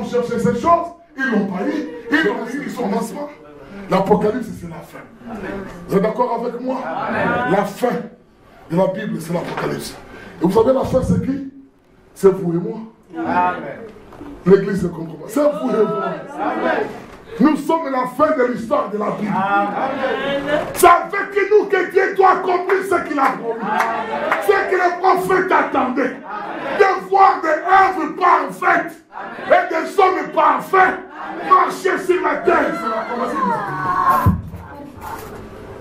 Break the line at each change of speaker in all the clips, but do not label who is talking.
hommes cherchaient cette chose, ils l'ont pas eu, ils sont en soi. L'Apocalypse, c'est la fin. Vous êtes d'accord avec moi? La fin de la Bible, c'est l'Apocalypse. Et vous savez, la fin, c'est qui? C'est vous et moi. L'église, c'est comme moi. C'est vous et moi. Nous sommes la fin de l'histoire de la Bible. C'est avec nous que Dieu doit accomplir ce qu'il a promis. Ce que les prophètes attendaient. De voir des œuvres parfaites et des hommes parfaits marcher sur la terre.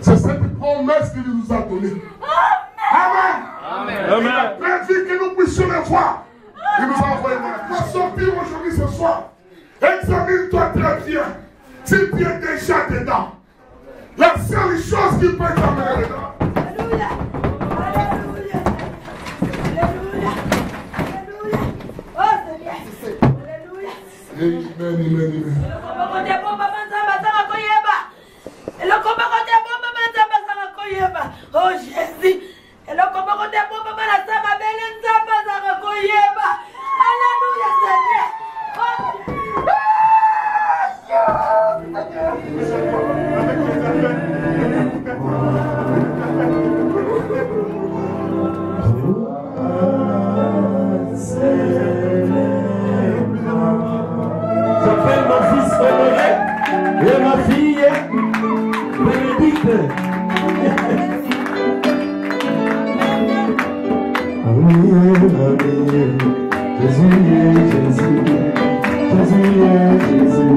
C'est cette promesse qu'il nous a donnée. Amen. Il a prévu que nous puissions le voir. Il nous a envoyé. Tu vas sortir aujourd'hui ce soir. Examine-toi très bien. Si tu es déjà dedans, la seule chose qui peut t'amener dedans. Alléluia. Alléluia. Alléluia. Alléluia. Oh Seigneur. Alléluia. Amen, amen, amen. Oh Jésus. Alléluia Seigneur.
J'appelle mon fils Honoré et ma fille Bénédicte. Jésus, Jésus, Jésus, Jésus.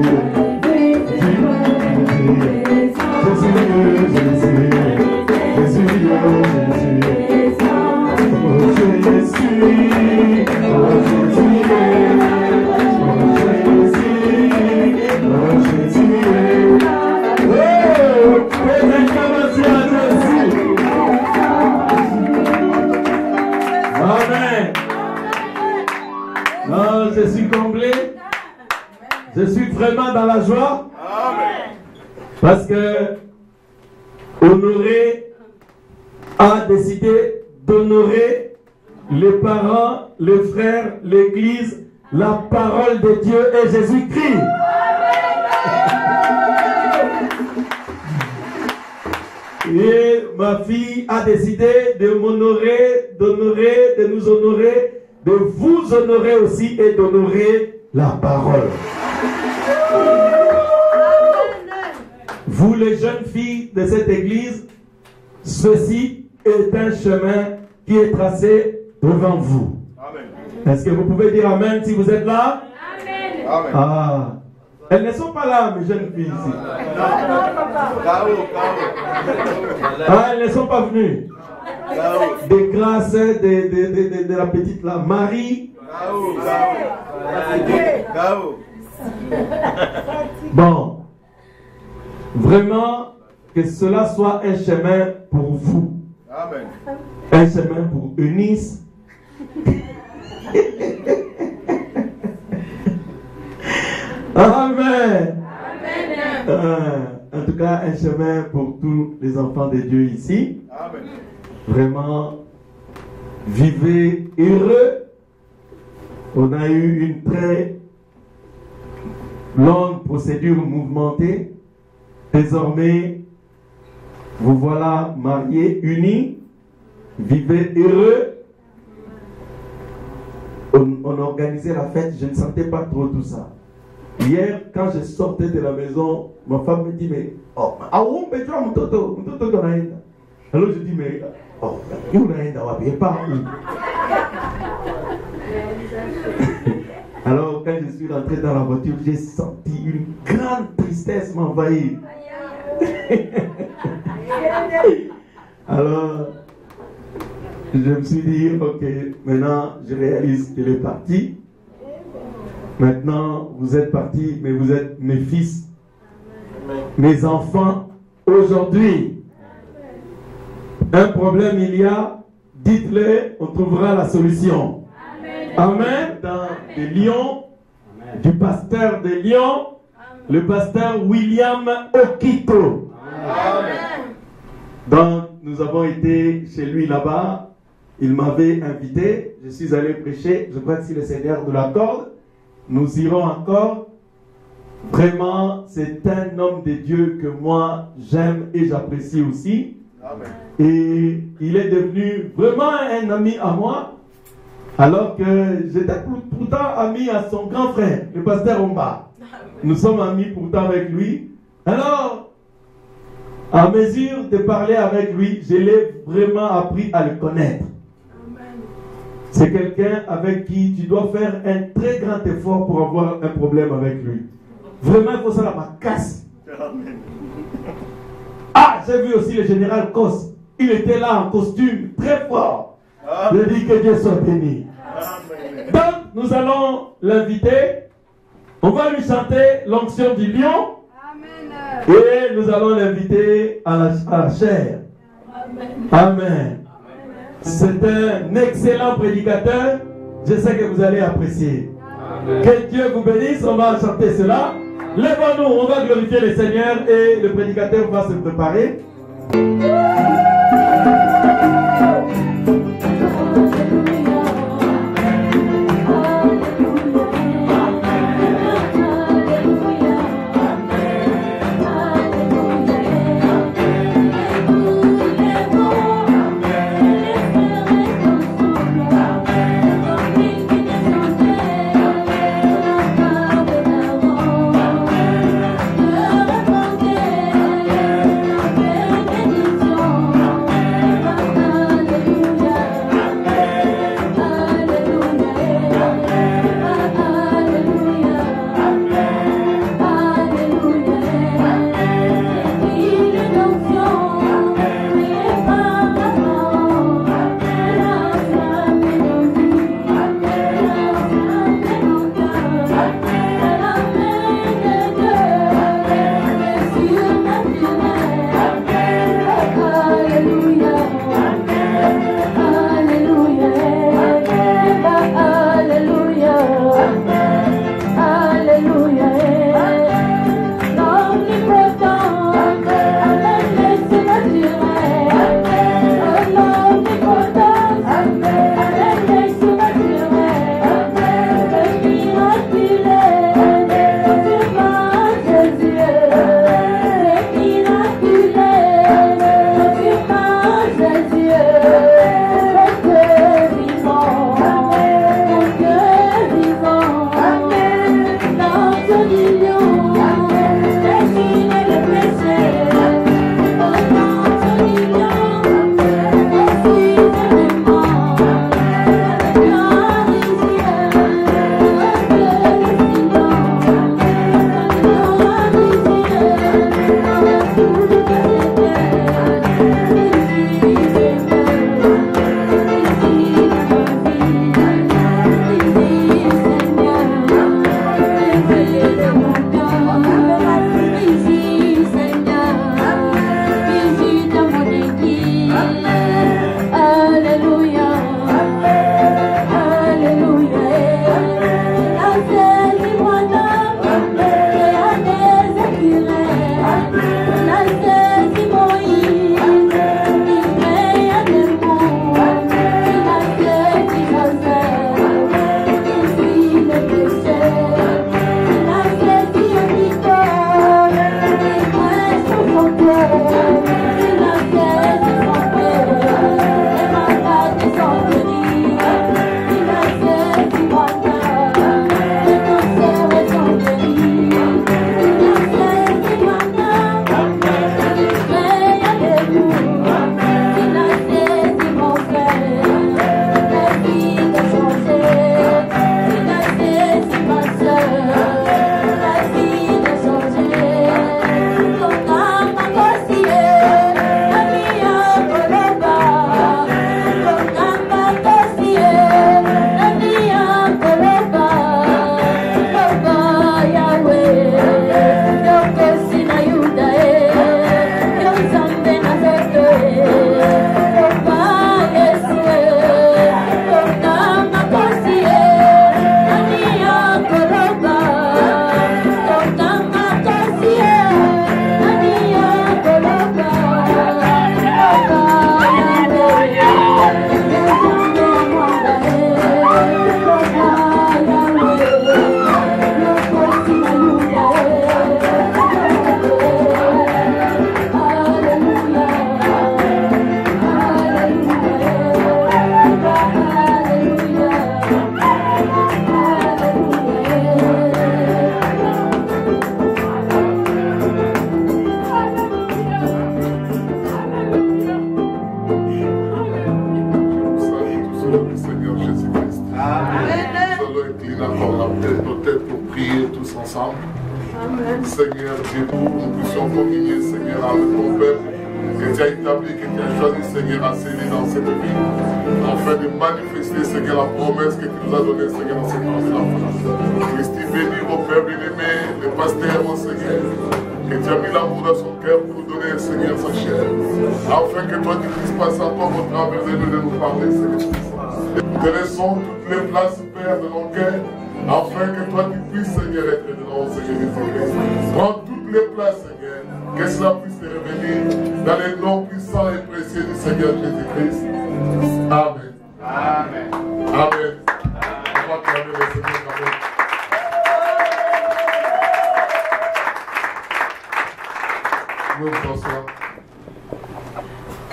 Amen. Non, je suis comblé. Je suis vraiment dans la joie. Parce que Honoré a décidé d'honorer les parents, les frères, l'église, la parole de Dieu et Jésus-Christ. Et ma fille a décidé de m'honorer, d'honorer, de nous honorer, de vous honorer aussi et d'honorer la parole. Vous les jeunes filles de cette église, ceci est un chemin qui est tracé devant vous. Est-ce que vous pouvez dire Amen si vous êtes là? Amen. Ah, elles ne sont pas là, mes jeunes filles ici. Ah, elles ne sont pas venues. Des grâces de la petite là, Marie. Bon, vraiment que cela soit un chemin pour vous.
Amen.
Un chemin pour Eunice. Amen. En tout cas, un chemin pour tous les enfants de Dieu ici.
Amen.
Vraiment, vivez heureux. On a eu une très longue procédure mouvementée. Désormais, vous voilà mariés, unis. Vivez heureux. On organisait la fête, je ne sentais pas trop tout ça. Hier, quand je sortais de la maison, ma femme me dit, mais, oh, alors je dis, mais, oh, alors, quand je suis rentré dans la voiture, j'ai senti une grande tristesse m'envahir. Alors, je me suis dit, ok, maintenant, je réalise qu'il est parti. Maintenant, vous êtes partis, mais vous êtes mes fils, mes enfants. Aujourd'hui, un problème il y a, dites-le, on trouvera la solution. Amen. Dans de Lyon, du pasteur de Lyon, le pasteur William Okito. Amen. Donc, nous avons été chez lui là-bas. Il m'avait invité, je suis allé prêcher, je crois que si le Seigneur nous l'accorde. nous irons encore. Vraiment, c'est un homme de Dieu que moi j'aime et j'apprécie aussi.
Amen.
Et il est devenu vraiment un ami à moi, alors que j'étais pourtant ami à son grand frère, le pasteur Omba. Nous sommes amis pourtant avec lui. Alors, à mesure de parler avec lui, je l'ai vraiment appris à le connaître. C'est quelqu'un avec qui tu dois faire un très grand effort pour avoir un problème avec lui. Vraiment, il faut ça la ma casse. Ah, j'ai vu aussi le général Kos. Il était là en costume, très fort. Je dis que Dieu soit béni. Donc, nous allons l'inviter. On va lui chanter l'onction du lion. Et nous allons l'inviter à la chair. Amen. C'est un excellent prédicateur. Je sais que vous allez apprécier. Que Dieu vous bénisse. On va chanter cela. Lève-nous, on va glorifier le Seigneur et le prédicateur va se préparer.
prier tous ensemble. Amen. Seigneur Dieu, nous puissions communier, Seigneur, avec ton peuple que tu as établi, que tu as choisi, Seigneur, à s'aider dans cette vie, afin de manifester, Seigneur, la promesse que tu nous as donnée, Seigneur, dans cette vie. Christ béni, au Père bien-aimé, le pasteur, mon Seigneur, que tu as mis l'amour dans son cœur pour nous donner, Seigneur, sa chair, afin que toi, tu puisses passer à toi au travers de nous, de nous parler, Seigneur. Te laissons toutes les places, Père, de nos cœurs, afin que toi, tu puisses, Seigneur, être dedans, Seigneur Jésus-Christ. Prends toutes les places, Seigneur, que cela puisse te revenir dans les noms puissants et précieux du Seigneur Jésus-Christ. Amen. Amen. Amen. On va acclamer le Seigneur. Amen. Nous nous asseoir.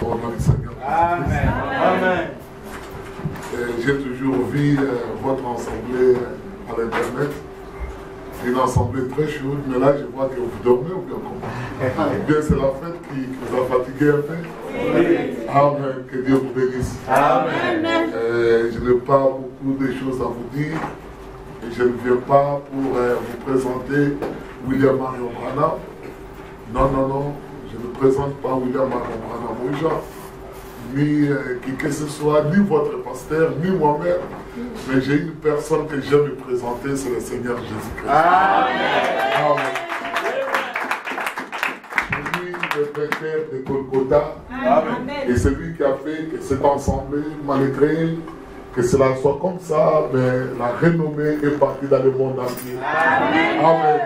Au nom du Seigneur.
Amen. Amen.
J'ai toujours vu votre assemblée à l'internet. Une assemblée très chaude, mais là je vois que vous dormez ou bien comment? Eh bien c'est la fête qui vous a fatigué un peu. Oui. Amen, que Dieu vous bénisse. Amen. Je n'ai pas beaucoup de choses à vous dire. Et je ne viens pas pour vous présenter William Marion Branham. Non, je ne présente pas William Marion Branham aux gens. Ni qui que ce soit, ni votre pasteur, ni moi-même. Mais j'ai une personne que j'aime me présenter, c'est le Seigneur Jésus-Christ. Amen. C'est lui le vainqueur de Golgotha. Amen. Et c'est lui qui a fait que cette assemblée, malgré que cela soit comme ça, mais la renommée est partie dans le monde entier. Amen. Amen.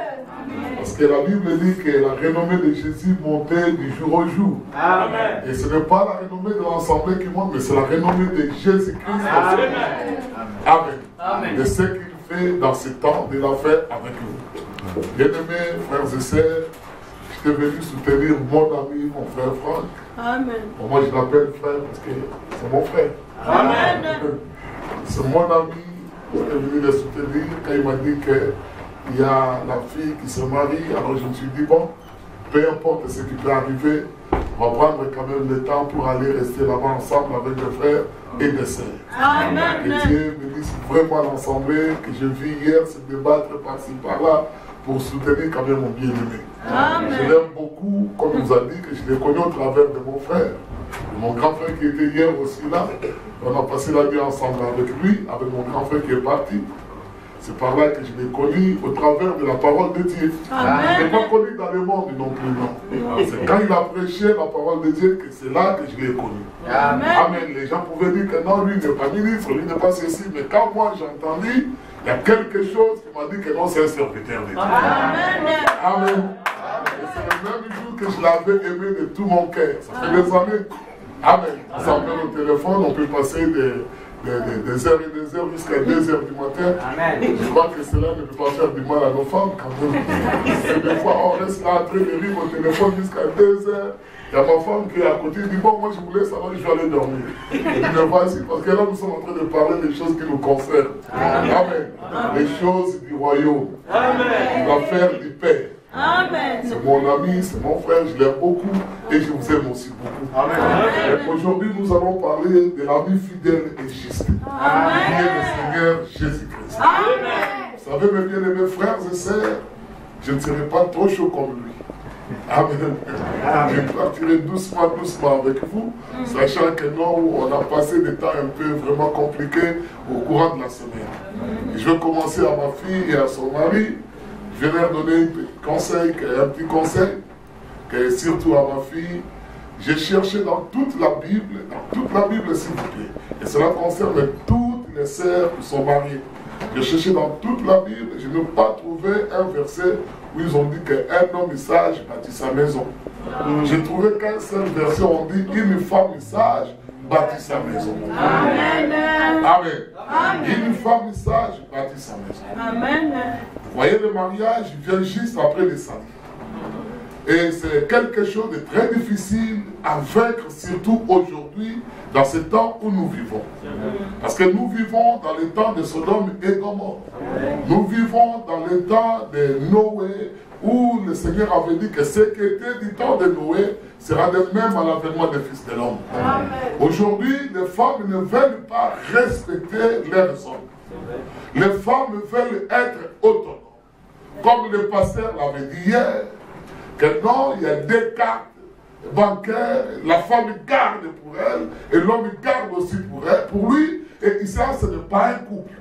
Parce que la Bible dit que la renommée de Jésus montait du jour au jour. Amen. Et ce n'est pas la renommée de l'assemblée qui monte, mais c'est la renommée de Jésus-Christ. Amen. Amen. Amen. De ce qu'il fait dans ce temps, de la faire avec nous. Bien-aimés, frères et sœurs, je suis venu soutenir mon ami, mon frère Franck. Amen. Bon, moi, je l'appelle frère parce que c'est mon frère. Amen. C'est mon ami, je suis venu le soutenir quand il m'a dit que il y a la fille qui se marie, alors je me suis dit, bon, peu importe ce qui peut arriver, on va prendre quand même le temps pour aller rester là-bas ensemble avec des frères et des sœurs. Amen. Que Dieu bénisse vraiment l'assemblée, que je vis hier se débattre par-ci par-là pour soutenir quand même mon bien-aimé. Je l'aime beaucoup, comme il nous a dit, que je l'ai connu au travers de mon frère. Mon grand frère qui était hier aussi là, on a passé la nuit ensemble avec lui, avec mon grand frère qui est parti. C'est par là que je l'ai connu au travers de la parole de Dieu. Je ne l'ai pas connu dans le monde non plus, non. C'est quand il a prêché la parole de Dieu que c'est là que je l'ai connu. Amen. Amen. Les gens pouvaient dire que non, lui n'est pas ministre, lui n'est pas ceci. Mais quand moi j'ai entendu, il y a quelque chose qui m'a dit que non, c'est un serviteur de Dieu. Amen. Amen. Et c'est le même jour que je l'avais aimé de tout mon cœur. Ça fait des années. Amen. On s'appelle au téléphone, on peut passer des heures et des heures jusqu'à 2 heures du matin. Amen. Je crois que cela ne peut pas faire du mal à nos femmes quand même. Et des fois, on reste là en train de rire au téléphone jusqu'à 2 heures. Il y a ma femme qui est à côté, dit bon, moi je voulais savoir, je vais aller dormir. Et me voici, parce que là nous sommes en train de parler des choses qui nous concernent. Amen. Les choses du royaume. Amen. L'affaire du Père. Amen. C'est mon ami, c'est mon frère, je l'aime beaucoup et je vous aime aussi beaucoup. Amen. Aujourd'hui, nous allons parler de la vie fidèle et juste. Amen. Qui est le Seigneur Jésus-Christ. Vous savez, mes bien-aimés frères et sœurs, je ne serai pas trop chaud comme lui. Amen. Je partirai doucement avec vous, sachant que nous, on a passé des temps un peu vraiment compliqués au courant de la semaine. Et je vais commencer à ma fille et à son mari. Je vais leur donner un petit conseil, que surtout à ma fille, j'ai cherché dans toute la Bible s'il vous plaît, et cela concerne toutes les sœurs qui sont mariées. J'ai cherché dans toute la Bible, je n'ai pas trouvé un verset où ils ont dit qu'un homme sage bâtit sa maison. J'ai trouvé qu'un seul verset où on dit une femme sage bâtit sa maison. Amen. Amen. Amen. Une femme sage bâtit sa maison. Amen. Vous voyez, le mariage vient juste après le salut. Et c'est quelque chose de très difficile à vaincre, surtout aujourd'hui, dans ce temps où nous vivons. Parce que nous vivons dans le temps de Sodome et Gomorrhe. Nous vivons dans le temps de Noé, où le Seigneur avait dit que ce qui était du temps de Noé sera de même à l'avènement des fils de l'homme. Aujourd'hui, les femmes ne veulent pas respecter leurs hommes. Les femmes veulent être autonomes. comme le pasteur l'avait dit hier, que non, il y a des cartes bancaires, la femme garde pour elle, et l'homme garde aussi pour elle, pour lui, et ça, ce n'est pas un couple.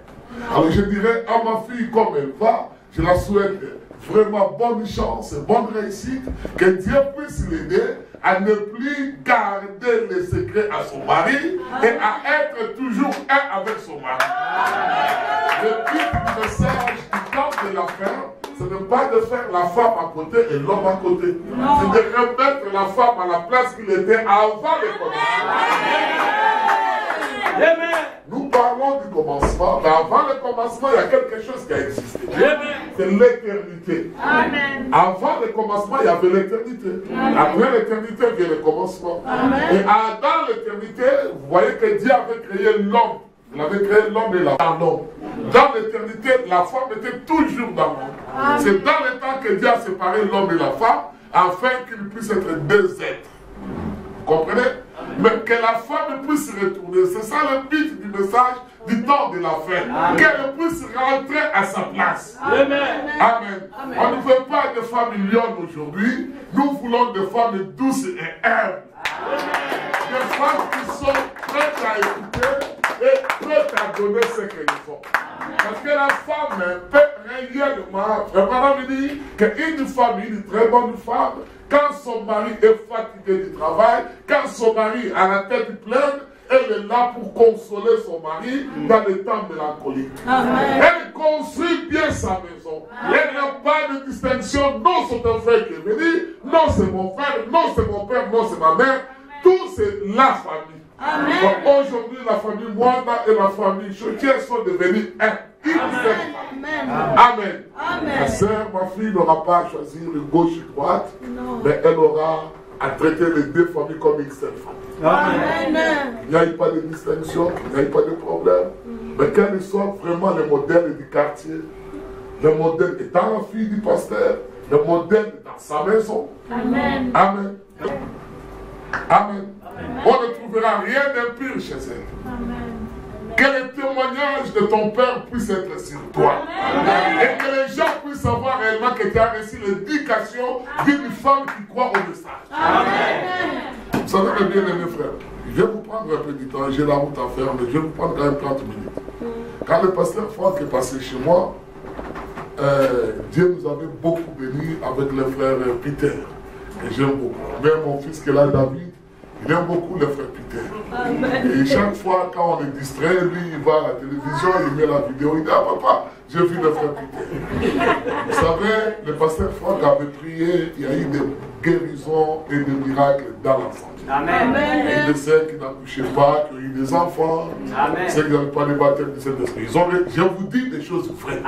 Alors je dirais à ma fille, comme elle va, je la souhaite vraiment bonne chance, bonne réussite, que Dieu puisse l'aider à ne plus garder les secrets à son mari et à être toujours un avec son mari. Le but du message du temps de la femme, ce n'est pas de faire la femme à côté et l'homme à côté. C'est de remettre la femme à la place qu'il était avant le commencement. Nous parlons du commencement, mais avant le commencement, il y a quelque chose qui a existé. C'est l'éternité. Avant le commencement, il y avait l'éternité. Après l'éternité vient le commencement. Et dans l'éternité, vous voyez que Dieu avait créé l'homme. Il avait créé l'homme et la femme. Dans l'éternité, la femme était toujours dans l'homme. C'est dans le temps que Dieu a séparé l'homme et la femme, afin qu'ils puissent être deux êtres. Vous comprenez? Mais que la femme puisse retourner. C'est ça le but du message du temps de la fin. Qu'elle puisse rentrer à sa place. Amen. On ne veut pas de femmes lionnes aujourd'hui. Nous voulons des femmes douces et humbles. Des femmes qui sont prêtes à écouter et prêtes à donner ce qu'elles font. Parce que la femme peut réellement. Le parent me dit qu'une femme, une très bonne femme, quand son mari est fatigué du travail, quand son mari a la tête pleine, elle est là pour consoler son mari dans les temps mélancoliques. Elle construit bien sa maison. Elle n'a pas de distinction. Non, c'est un frère qui est venu. Non, c'est mon frère. Non, c'est mon père. Non, c'est ma mère. Tout, c'est la famille. Aujourd'hui, la famille Mwanda et la famille Chotier sont devenus un. Amen. Ma soeur, ma fille n'aura pas à choisir le gauche et droite, mais elle aura à traiter les deux familles comme une seule famille. Il n'y a pas de distinction, il n'y a pas de problème. Mais qu'elle soit vraiment le modèle du quartier, le modèle étant la fille du pasteur, le modèle dans sa maison. Amen. Amen. Amen. On ne trouvera rien d'impur chez elle. Amen. Que le témoignage de ton Père puisse être sur toi. Amen. Et que les gens puissent savoir réellement que tu as reçu l'éducation d'une femme qui croit au message. Amen. Vous savez, mes bien-aimés frères, je vais vous prendre un peu du temps, j'ai la route à faire, mais je vais vous prendre quand même 30 minutes. Quand le pasteur Franck est passé chez moi, Dieu nous avait beaucoup bénis avec le frère Peter. Et j'aime beaucoup. Même mon fils qui est là, David, il aime beaucoup le frère Peter. Amen. Et chaque fois, quand on est distrait, lui, il va à la télévision, il met la vidéo, il dit, ah papa, j'ai vu le frère Peter. Vous savez, le pasteur Franck avait prié, il y a eu des guérisons et des miracles dans l'ensemble. Amen. Il y a ceux qui n'accouchaient pas, qui ont eu des enfants, ceux qui n'avaient pas de baptême de Saint-Esprit. Je vous dis des choses vraies.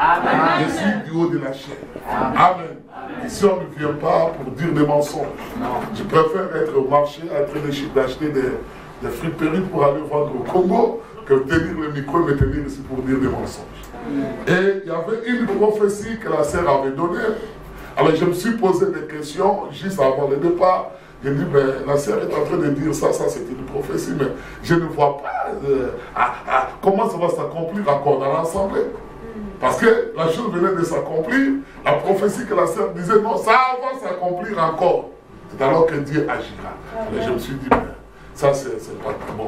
Je suis du haut de la chair. Amen. Ici, on ne vient pas pour dire des mensonges. Je préfère être au marché, être d'acheter des friperies pour aller vendre au Congo que tenir le micro et me tenir ici pour dire des mensonges. Et il y avait une prophétie que la sœur avait donnée. Alors je me suis posé des questions juste avant le départ. J'ai dit, mais la sœur est en train de dire ça c'est une prophétie, mais je ne vois pas comment ça va s'accomplir encore dans l'assemblée. Parce que la chose venait de s'accomplir, la prophétie que la sœur disait, non, ça va s'accomplir encore. C'est alors que Dieu agira. Mais je me suis dit, mais ça c'est pas bon.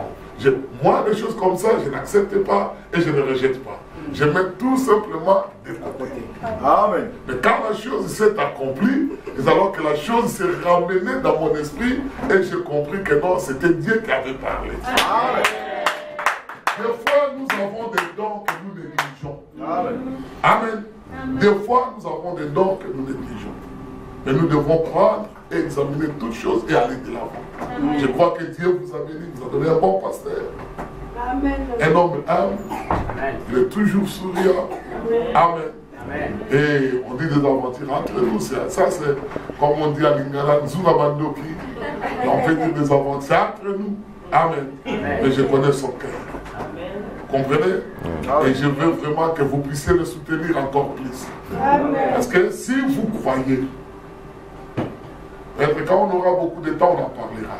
Moi, des choses comme ça, je n'accepte pas et je ne rejette pas. Je mets tout simplement de côté. Amen. Mais quand la chose s'est accomplie, c'est alors que la chose s'est ramenée dans mon esprit et j'ai compris que non, c'était Dieu qui avait parlé. Amen. Des fois, nous avons des dons que nous négligeons. Amen. Amen. Des fois, nous avons des dons que nous négligeons. Mais nous devons prendre et examiner toutes choses et aller de l'avant. Je crois que Dieu vous a béni, vous a donné un bon pasteur. Amen. Un homme humble. Il est toujours souriant. Amen. Amen. Et on dit des aventures entre nous. Ça, c'est comme on dit à Lingala, Nzulabandoki. On peut dire des aventures entre nous. Amen. Mais je connais son cœur. Vous comprenez? Et je veux vraiment que vous puissiez le soutenir encore plus. Amen. Parce que si vous croyez, quand on aura beaucoup de temps, on en parlera.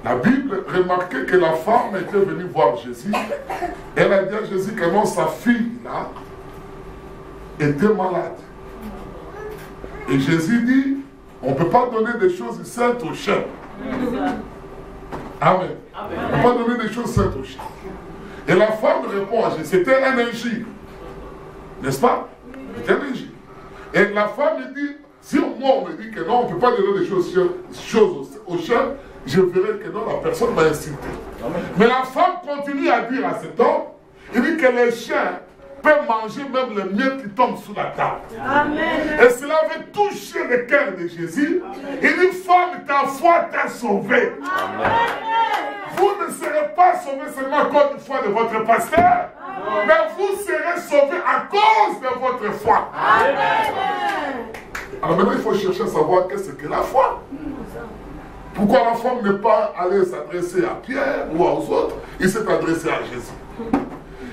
La Bible remarquait que la femme était venue voir Jésus. Elle a dit à Jésus que non, sa fille, là, était malade. Et Jésus dit, on ne peut pas donner des choses saintes aux chiens. Amen. On ne peut pas donner des choses saintes aux chiens. Et la femme répond à Jésus, c'était un injure. N'est-ce pas? C'était un injure. Et la femme lui dit, si moi on me dit que non, on ne peut pas donner des choses aux chiens, je verrai que non, la personne m'a insulté. Mais la femme continue à dire à cet homme, il dit que les chiens peuvent manger même les miettes qui tombent sous la table. Amen. Et cela avait touché le cœur de Jésus. Il dit, femme, ta foi t'a sauvé. Vous ne serez pas sauvés seulement à cause du foi de votre pasteur, mais vous serez sauvés à cause de votre foi. Amen. Alors maintenant, il faut chercher à savoir qu'est-ce que la foi. Pourquoi la femme n'est pas allée s'adresser à Pierre ou aux autres, il s'est adressé à Jésus.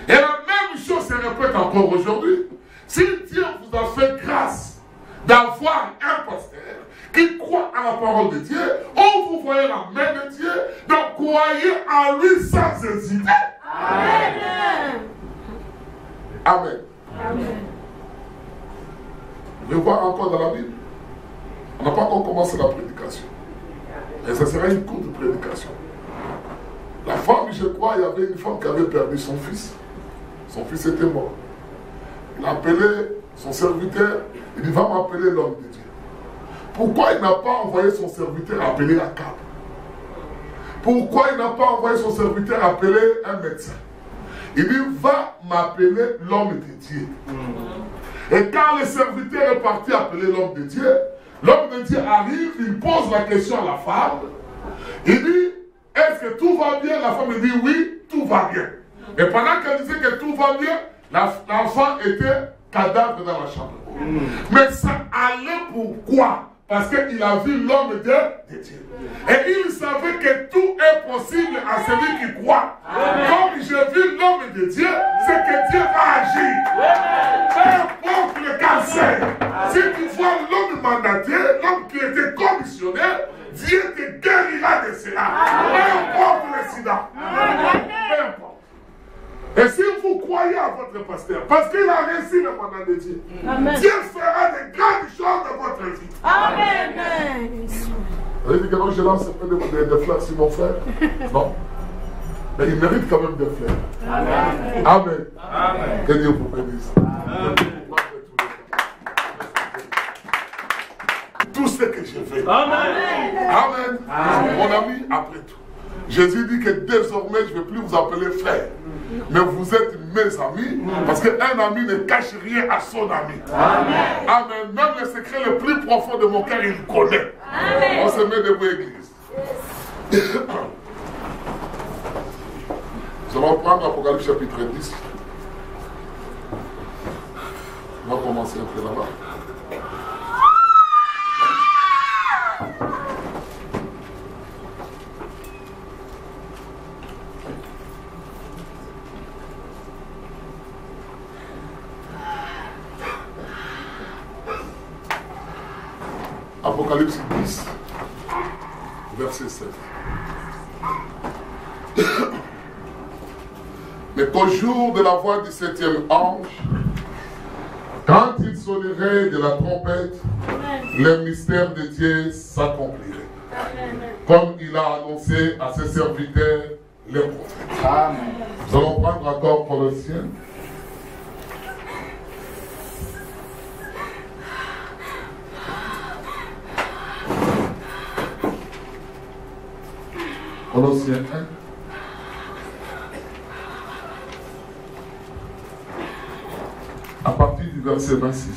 Et la même chose se répète encore aujourd'hui. Si Dieu vous a fait grâce d'avoir un pasteur qui croit à la parole de Dieu, ou vous voyez la main de Dieu, donc croyez en lui sans hésiter. Amen. Amen. Amen. Je vais voir encore dans la Bible. On n'a pas encore commencé la prédication. Et ça sera une courte prédication. La femme, je crois, il y avait une femme qui avait perdu son fils. Son fils était mort. Il a appelé son serviteur. Il dit, va m'appeler l'homme de Dieu. Pourquoi il n'a pas envoyé son serviteur appeler Akab? Pourquoi il n'a pas envoyé son serviteur appeler un médecin? Il dit, va m'appeler l'homme de Dieu. Et quand le serviteur est parti appeler l'homme de Dieu arrive, il pose la question à la femme. Il dit, est-ce que tout va bien? La femme dit, oui, tout va bien. Et pendant qu'elle disait que tout va bien, l'enfant était cadavre dans la chambre. Mais ça allait pourquoi? Parce qu'il a vu l'homme de Dieu. Et il savait que tout est possible à celui qui croit. Comme j'ai vu l'homme de Dieu, c'est que Dieu va agir. Peu importe le cancer. Si tu vois l'homme mandaté, l'homme qui était commissionnaire, Dieu te guérira de cela. Peu importe le sida. Peu importe. Et si vous croyez à votre pasteur, parce qu'il a réussi le mandat de Dieu, Amen. Dieu fera de grandes choses dans votre vie. Amen. Vous avez dit que non, je lance des fleurs sur mon frère? Non. Mais il mérite quand même des fleurs. Amen. Amen. Amen. Que Dieu vous bénisse. Tout ce que je fais. Amen. Amen. Amen. Mon ami, après tout. Jésus dit que désormais, je ne vais plus vous appeler frère. Mais vous êtes mes amis, parce qu'un ami ne cache rien à son ami. Amen. Amen. Même le secret le plus profond de mon cœur, il connaît. Amen. On se met debout, église. Nous allons prendre Apocalypse chapitre 10. On va commencer un peu là-bas. Apocalypse 10, verset 7. Mais qu'au jour de la voix du 7e ange, quand il sonnerait de la trompette, le mystère de Dieu s'accomplirait. Comme il a annoncé à ses serviteurs, les prophètes. Amen. Nous allons prendre encore Colossiens. Colossiens 1. À partir du verset 26.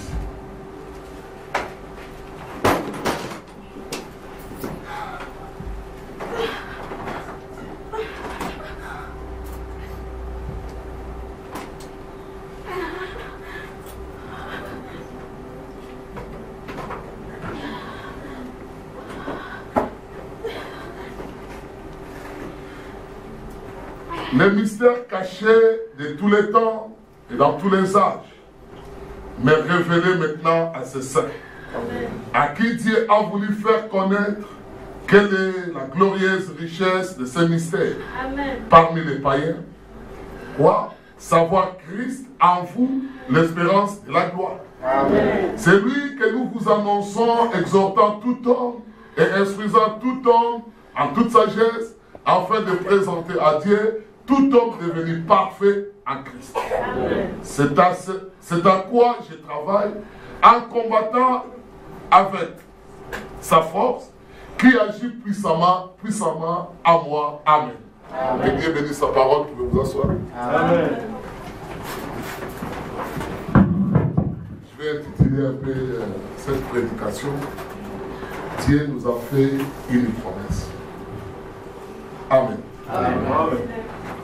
Les mystères cachés de tous les temps et dans tous les âges, mais révélés maintenant à ses saints, à qui Dieu a voulu faire connaître quelle est la glorieuse richesse de ces mystères. Amen. Parmi les païens. Quoi? savoir Christ en vous, l'espérance de la gloire. C'est lui que nous vous annonçons, exhortant tout homme et instruisant tout homme en toute sagesse, afin de présenter à Dieu tout homme devenu parfait en Christ. C'est à quoi je travaille en combattant avec sa force qui agit puissamment à moi. Amen. Que Dieu bénisse sa parole. Vous pouvez vous asseoir.
Amen.
Je vais intituler un peu cette prédication. Dieu nous a fait une promesse. Amen.
Amen.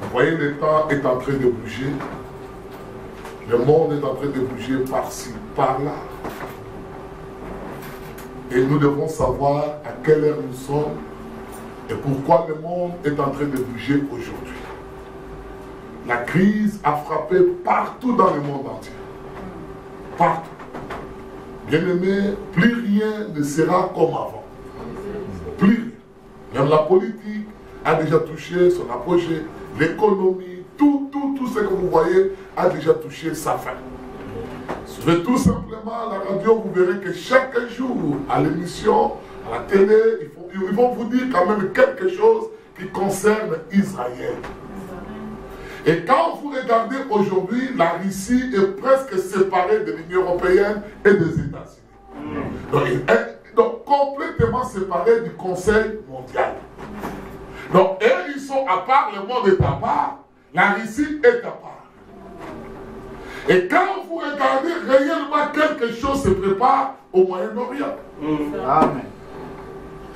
Vous voyez, le temps est en train de bouger. Le monde est en train de bouger par-ci, par-là. Et nous devons savoir à quelle heure nous sommes et pourquoi le monde est en train de bouger aujourd'hui. La crise a frappé partout dans le monde entier. Partout. Bien-aimé, plus rien ne sera comme avant. Plus rien. Même la politique a déjà touché son apogée. L'économie, tout ce que vous voyez a déjà touché sa fin. Suivez tout simplement la radio, vous verrez que chaque jour, à l'émission, à la télé, ils vont vous dire quand même quelque chose qui concerne Israël. Et quand vous regardez aujourd'hui, la Russie est presque séparée de l'Union européenne et des États-Unis. Donc, complètement séparée du Conseil mondial. Donc, eux, ils sont à part, le monde est à part, la Russie est à part. Et quand vous regardez réellement quelque chose se prépare au Moyen-Orient.
Amen.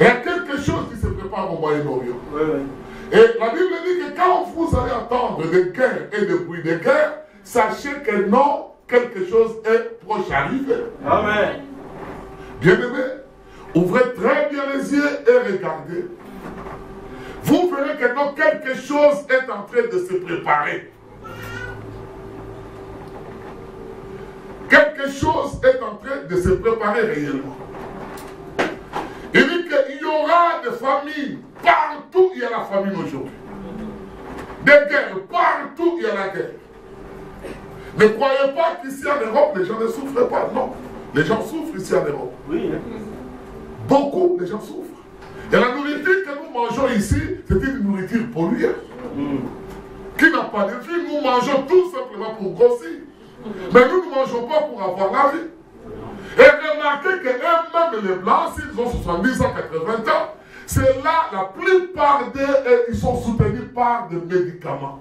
Il y a quelque chose qui se prépare au Moyen-Orient.
Oui, oui.
Et la Bible dit que quand vous allez entendre des guerres et des bruits de guerre, sachez que non, quelque chose est proche d'arriver.
Amen.
Bien-aimés, ouvrez très bien les yeux et regardez. Vous verrez que non, quelque chose est en train de se préparer. Quelque chose est en train de se préparer réellement. Il dit qu'il y aura des familles. Partout, il y a la famine aujourd'hui. Des guerres. Partout, il y a la guerre. Ne croyez pas qu'ici en Europe, les gens ne souffrent pas. Non. Les gens souffrent ici en Europe.
Oui.
Beaucoup, les gens souffrent. Et la nourriture que nous mangeons ici, c'est une nourriture polluée. Qui n'a pas de vie. Nous mangeons tout simplement pour grossir. Mais nous ne mangeons pas pour avoir la vie. Et remarquez que eux-mêmes, les Blancs, s'ils ont 70 ans, 80 ans, c'est là, la plupart d'eux, ils sont soutenus par des médicaments.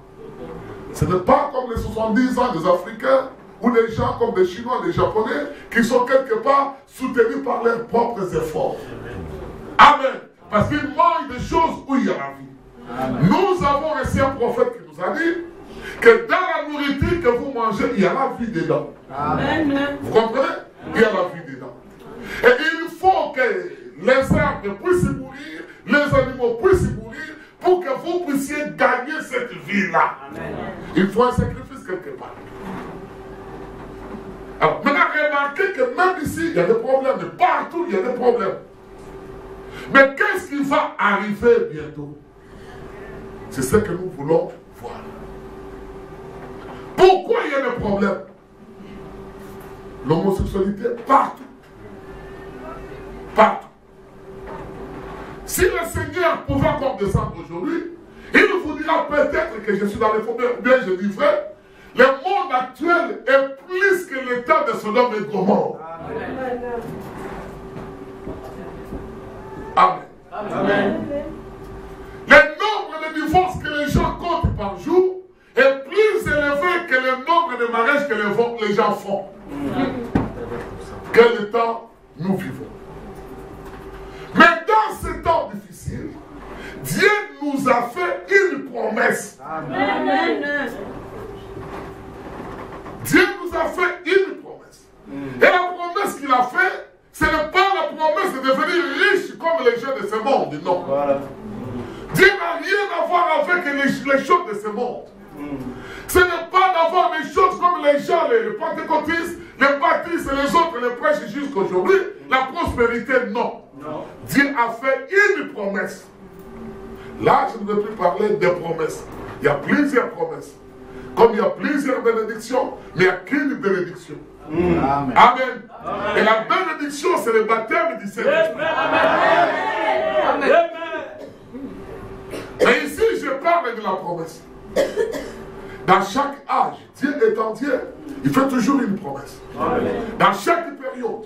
Ce n'est pas comme les 70 ans des Africains, ou les gens comme les Chinois, les Japonais, qui sont quelque part soutenus par leurs propres efforts. Amen. Parce qu'ils mangent des choses où il y a la vie. Amen. Nous avons reçu un prophète qui nous a dit que dans la nourriture que vous mangez, il y a la vie dedans. Amen. Vous comprenez? Il y a la vie dedans. Et il faut que les arbres puissent mourir, les animaux puissent mourir, pour que vous puissiez gagner cette vie-là. Il faut un sacrifice quelque part. Alors, maintenant, remarquez que même ici, il y a des problèmes, mais partout, il y a des problèmes. Mais qu'est-ce qui va arriver bientôt? C'est ce que nous voulons voir. Pourquoi il y a des problèmes? L'homosexualité, partout. Partout. Si le Seigneur pouvait encore descendre aujourd'hui, il vous dira peut-être que je suis dans les faux. Bien, je dis frère, le monde actuel est plus que le temps de Sodome et Gomorrhe. Amen. Amen. Le nombre de divorces que les gens comptent par jour est plus élevé que le nombre de mariages que les gens font. Quel temps nous vivons. Mais dans ce temps difficile, Dieu nous a fait une promesse. Amen. Dieu nous a fait une promesse. Et la promesse qu'il a faite, ce n'est pas la promesse de devenir riche comme les gens de ce monde, non. Voilà. Dieu n'a rien à voir avec les choses de ce monde. Ce n'est pas d'avoir des choses comme les gens, les pentecôtistes, les baptistes et les autres, les prêches jusqu'aujourd'hui. La prospérité, non. Dieu a fait une promesse. Là, je ne veux plus parler des promesses. Il y a plusieurs promesses. Comme il y a plusieurs bénédictions, mais il n'y a qu'une bénédiction.
Amen.
Amen. Amen. Et la bénédiction, c'est le baptême du Saint-Esprit.
Amen.
Et ici, je parle de la promesse. Dans chaque âge, Dieu étant Dieu, il fait toujours une promesse.
Amen.
Dans chaque période,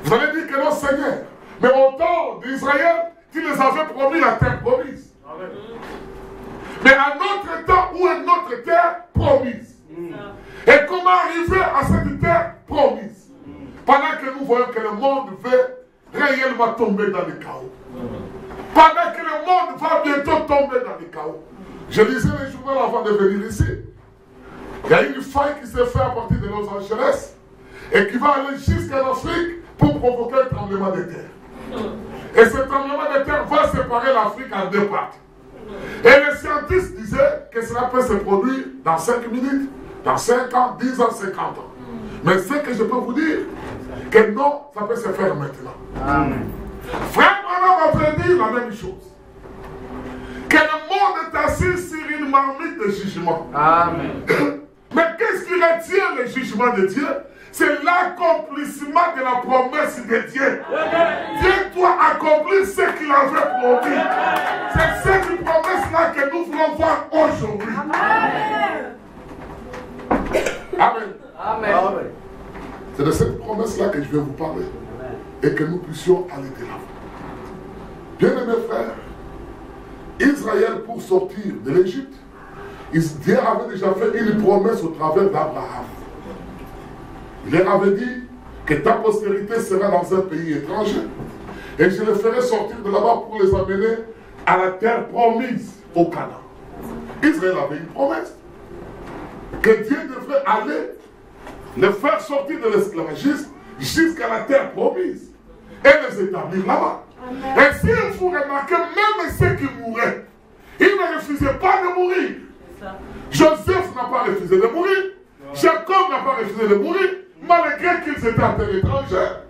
vous allez dire que non, Seigneur, mais au temps d'Israël, tu les avais promis la terre promise.
Amen.
Mais à notre temps ou à notre terre promise. Et comment arriver à cette terre promise? Pendant que nous voyons que le monde veut réellement tomber dans le chaos. Pendant que le monde va bientôt tomber dans le chaos. Je lisais les journaux avant de venir ici. Il y a une faille qui s'est faite à partir de Los Angeles et qui va aller jusqu'en Afrique pour provoquer un tremblement de terre. Et ce tremblement de terre va séparer l'Afrique en deux parties. Et les scientifiques disaient que cela peut se produire dans 5 minutes, dans 5 ans, 10 ans, 50 ans. Mais ce que je peux vous dire, que non, ça peut se faire maintenant.
Amen.
Frère Branham avait dit la même chose. Que le monde est assis sur une marmite de jugement.
Amen.
Mais qu'est-ce qui retient le jugement de Dieu? C'est l'accomplissement de la promesse de Dieu. Dieu doit accomplir ce qu'il avait promis. C'est cette promesse-là que nous voulons voir aujourd'hui. Amen.
Amen.
C'est de cette promesse-là que je vais vous parler. Et que nous puissions aller de l'avant. Bien-aimés frères, Israël, pour sortir de l'Égypte, Dieu avait déjà fait une promesse au travers d'Abraham. Il leur avait dit que ta postérité sera dans un pays étranger et je les ferai sortir de là-bas pour les amener à la terre promise au Canaan. Israël avait une promesse que Dieu devrait aller les faire sortir de l'esclavagisme jusqu'à la terre promise et les établir là-bas. Et si vous remarquez, même ceux qui mouraient, ils ne refusaient pas de mourir. Joseph n'a pas refusé de mourir. Jacob n'a pas refusé de mourir, malgré qu'ils étaient en terre étrangère.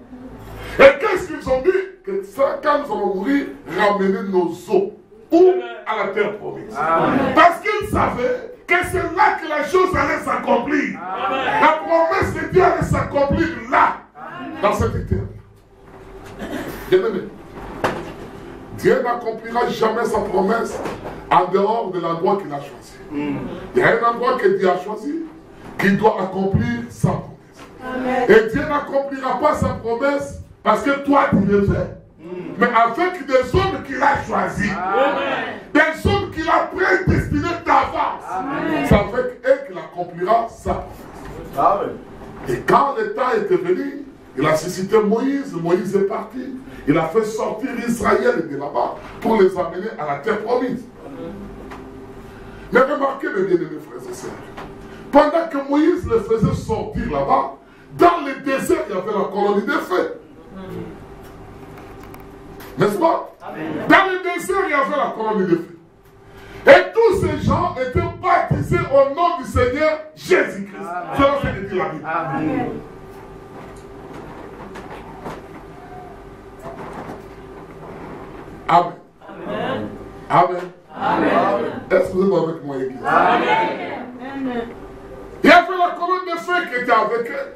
Et qu'est-ce qu'ils ont dit? Que ça, quand nous allons mourir, ramener nos os ou à la terre promise. Amen. Parce qu'ils savaient que c'est là que la chose allait s'accomplir. La promesse de Dieu allait s'accomplir là, dans cette terre. Bien-aimé, Dieu n'accomplira jamais sa promesse en dehors de l'endroit qu'il a choisi. Il y a un endroit que Dieu a choisi qui doit accomplir sa promesse. Amen. Et Dieu n'accomplira pas sa promesse parce que toi tu le fais. Mais avec des hommes qu'il a choisis. Des hommes qu'il a prédestinés d'avance. C'est avec eux qu'il accomplira sa promesse. Amen. Et quand le temps était venu, il a suscité Moïse. Moïse est parti. Il a fait sortir Israël de là-bas pour les amener à la terre promise. Mais remarquez mes bien-aimés frères et sœurs. Pendant que Moïse les faisait sortir là-bas, dans le désert, il y avait la colonie de feu. N'est-ce pas? Dans le désert, il y avait la colonie de feu. Et tous ces gens étaient baptisés au nom du Seigneur Jésus-Christ. C'est ce que dit la Bible. Amen. Amen. Amen. Amen. Amen. Est-ce que vous êtes avec moi, Église? Amen. Il y avait la colonne de feu qui était avec eux.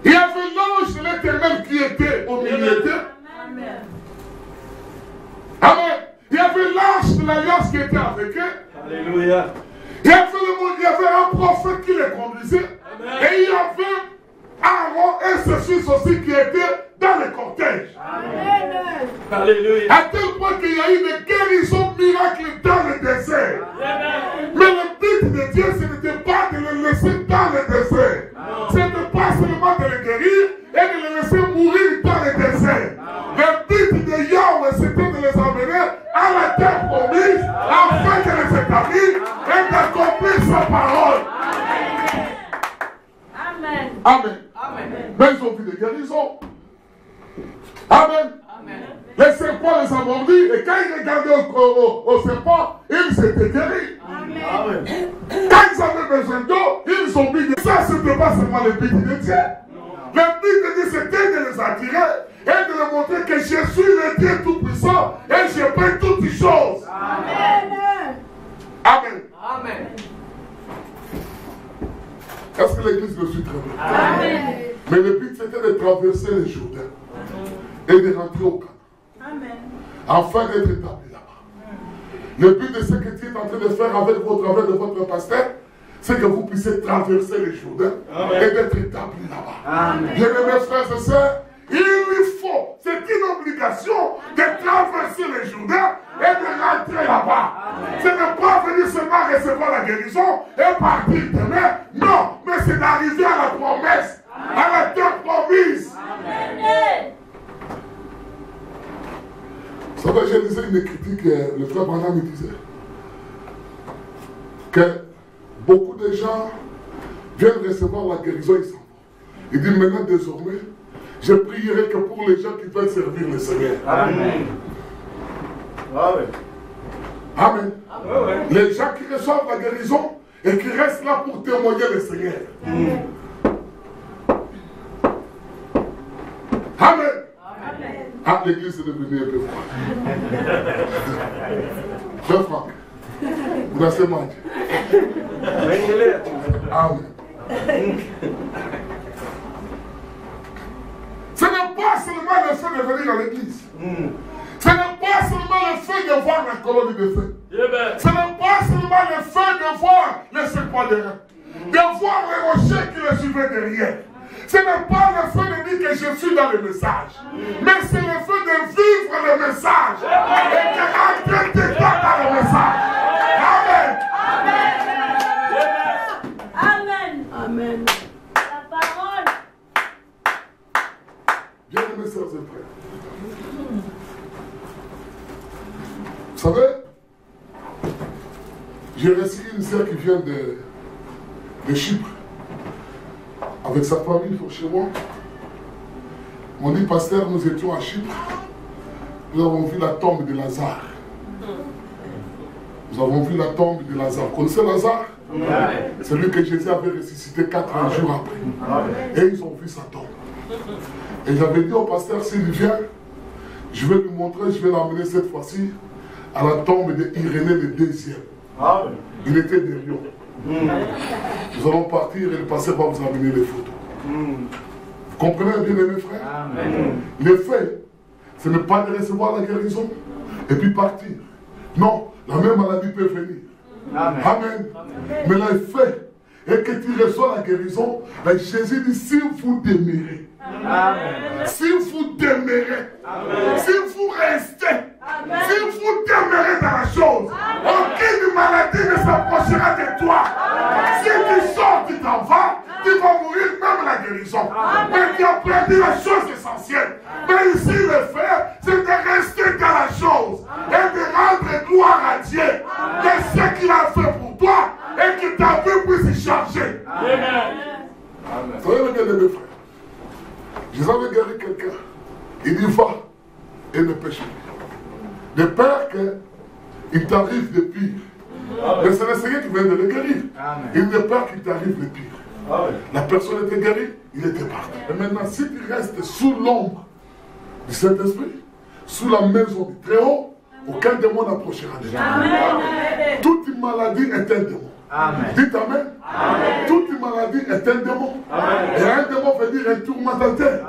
Il y avait l'ange de l'Éternel qui était au milieu d'eux. Amen. Amen. Il y avait l'ange de l'alliance qui était avec eux. Alléluia. Il y avait un prophète qui les conduisait. Amen. Et il y avait Aaron et ses fils aussi qui étaient dans le cortège. Amen. Alléluia. À tel point qu'il y a eu des guérisons miracles dans le désert. Amen. Mais le but de Dieu, ce n'était pas de les laisser dans le désert. Ce n'était pas seulement de les guérir et de les laisser mourir dans le désert. Le but de Yahweh, c'était de les amener à la terre promise afin de les établir et d'accomplir sa parole. Amen. Amen. Amen. Mais ils ont vu des guérisons. Amen. Amen. Les serpents les ont mordus et quand ils regardaient au serpent, ils s'étaient guéris. Amen. Quand ils avaient besoin d'eau, ils ont dit que ça, ce n'était pas seulement le but de Dieu. Le but de Dieu, c'était de les attirer et de leur montrer que je suis le Dieu Tout-Puissant et je peux toutes choses. Amen. Amen. Amen. Est-ce que l'église me suit très bien? Amen. Mais le but c'était de traverser le Jourdain et de rentrer au Canaan. Amen. Afin d'être établi là-bas. Le but de ce que tu es en train de faire avec au travers de votre pasteur, c'est que vous puissiez traverser le Jourdain et d'être établi là-bas. Bien-aimés frères et sœurs, il lui faut, c'est une obligation de traverser le Jourdain et de rentrer là-bas. Ce n'est pas venir seulement recevoir la guérison et partir demain. Non, mais c'est d'arriver à la promesse, à la terre promise. Amen. Vous savez, j'ai lisé une critique que le frère Branham me disait que beaucoup de gens viennent recevoir la guérison et s'en vont. Il dit maintenant désormais, je prierai que pour les gens qui veulent servir le Seigneur. Amen. Amen. Amen. Amen. Les gens qui reçoivent la guérison et qui restent là pour témoigner le Seigneur. Amen. Amen. Ah, l'église est devenue un peu froide. Frère Franck, vous avez mangé. Amen. Ce n'est pas seulement le fait de venir à l'église. Ce n'est pas seulement le fait de voir la colonie de feu. Ce n'est pas seulement le fait de voir les serpents de reins. De voir les rochers qui le suivaient derrière. Ce n'est pas le fait de dire que je suis dans le message. Mais c'est le fait de vivre le message. Et de rentrer dedans dans le message. Amen.
Amen. Amen. Amen. La parole.
Bien-aimés sœurs et frères. Vous savez, j'ai reçu une sœur qui vient de Chypre. Avec sa famille, chez moi. On dit, pasteur, nous étions à Chypre. Nous avons vu la tombe de Lazare. Nous avons vu la tombe de Lazare. Vous connaissez Lazare? Celui que Jésus avait ressuscité 4 jours après. Et ils ont vu sa tombe. Et j'avais dit au pasteur, s'il vient, je vais lui montrer, je vais l'emmener cette fois-ci à la tombe d'Irénée le deuxième. Il était des lions. Nous allons partir et le pasteur va vous amener les photos. Vous comprenez bien, mes frères? Amen. Le fait, ce n'est pas de recevoir la guérison et puis partir. Non, la même maladie peut venir. Amen. Amen. Amen. Mais là, le fait est que tu reçois la guérison, là, Jésus dit, si vous demeurez, Amen. Si vous demeurez, Amen. Si vous restez, Amen. Si vous demeurez dans la chose, aucune maladie ne s'approchera de toi. Amen. Si tu sors, tu t'en vas, tu vas mourir même la guérison. Amen. Mais tu as perdu la chose essentielle. Amen. Mais ici, le faire, c'est de rester dans la chose. Amen. Et de rendre gloire à Dieu de ce qu'il a fait pour toi et que ta vie puisse changer. Amen. Vous savez, mes frères, Jésus avait guéri quelqu'un. Il dit, va et ne pêche plus. De peur qu'il t'arrive de pire. Mais c'est le Seigneur qui vient de le guérir. Amen. Il de peur qu'il t'arrive de pire. Amen. La personne était guérie, il était parti. Et maintenant, si tu restes sous l'ombre du Saint-Esprit, sous la maison du Très-Haut, aucun démon n'approchera de toi. Toute maladie est un démon. Amen. Dites Amen. Amen. Toute maladie est un démon. Amen. Et un démon veut dire un tourmentateur.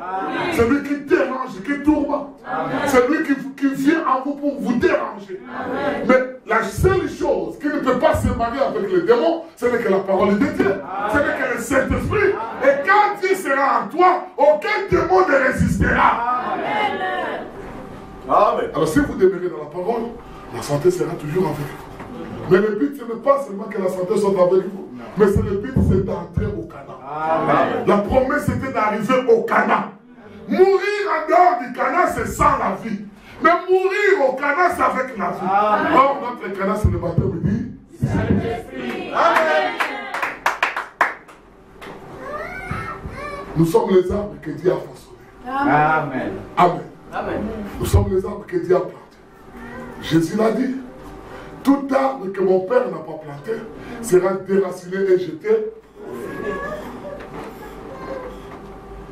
Celui qui dérange, qui tourmente. Celui qui vient en vous pour vous déranger. Amen. Mais la seule chose qui ne peut pas se marier avec le démon, c'est que la parole de Dieu. C'est que le Saint-Esprit. Et quand il sera en toi, aucun démon ne résistera. Amen. Amen. Alors si vous demeurez dans la parole, la santé sera toujours avec vous. Mais le but, ce n'est pas seulement que la santé soit avec vous, mais c'est le but, c'est d'entrer au Canaan. Amen. La promesse, c'était d'arriver au Canaan. Mourir en dehors du Canaan, c'est sans la vie. Mais mourir au Canaan, c'est avec la vie. Or, notre Canaan, c'est le baptême du Saint-Esprit. Amen. Nous sommes les arbres que Dieu a façonnés. Amen. Amen. Amen. Nous sommes les arbres que Dieu a plantés. Jésus l'a dit. Tout arbre que mon père n'a pas planté sera déraciné et jeté.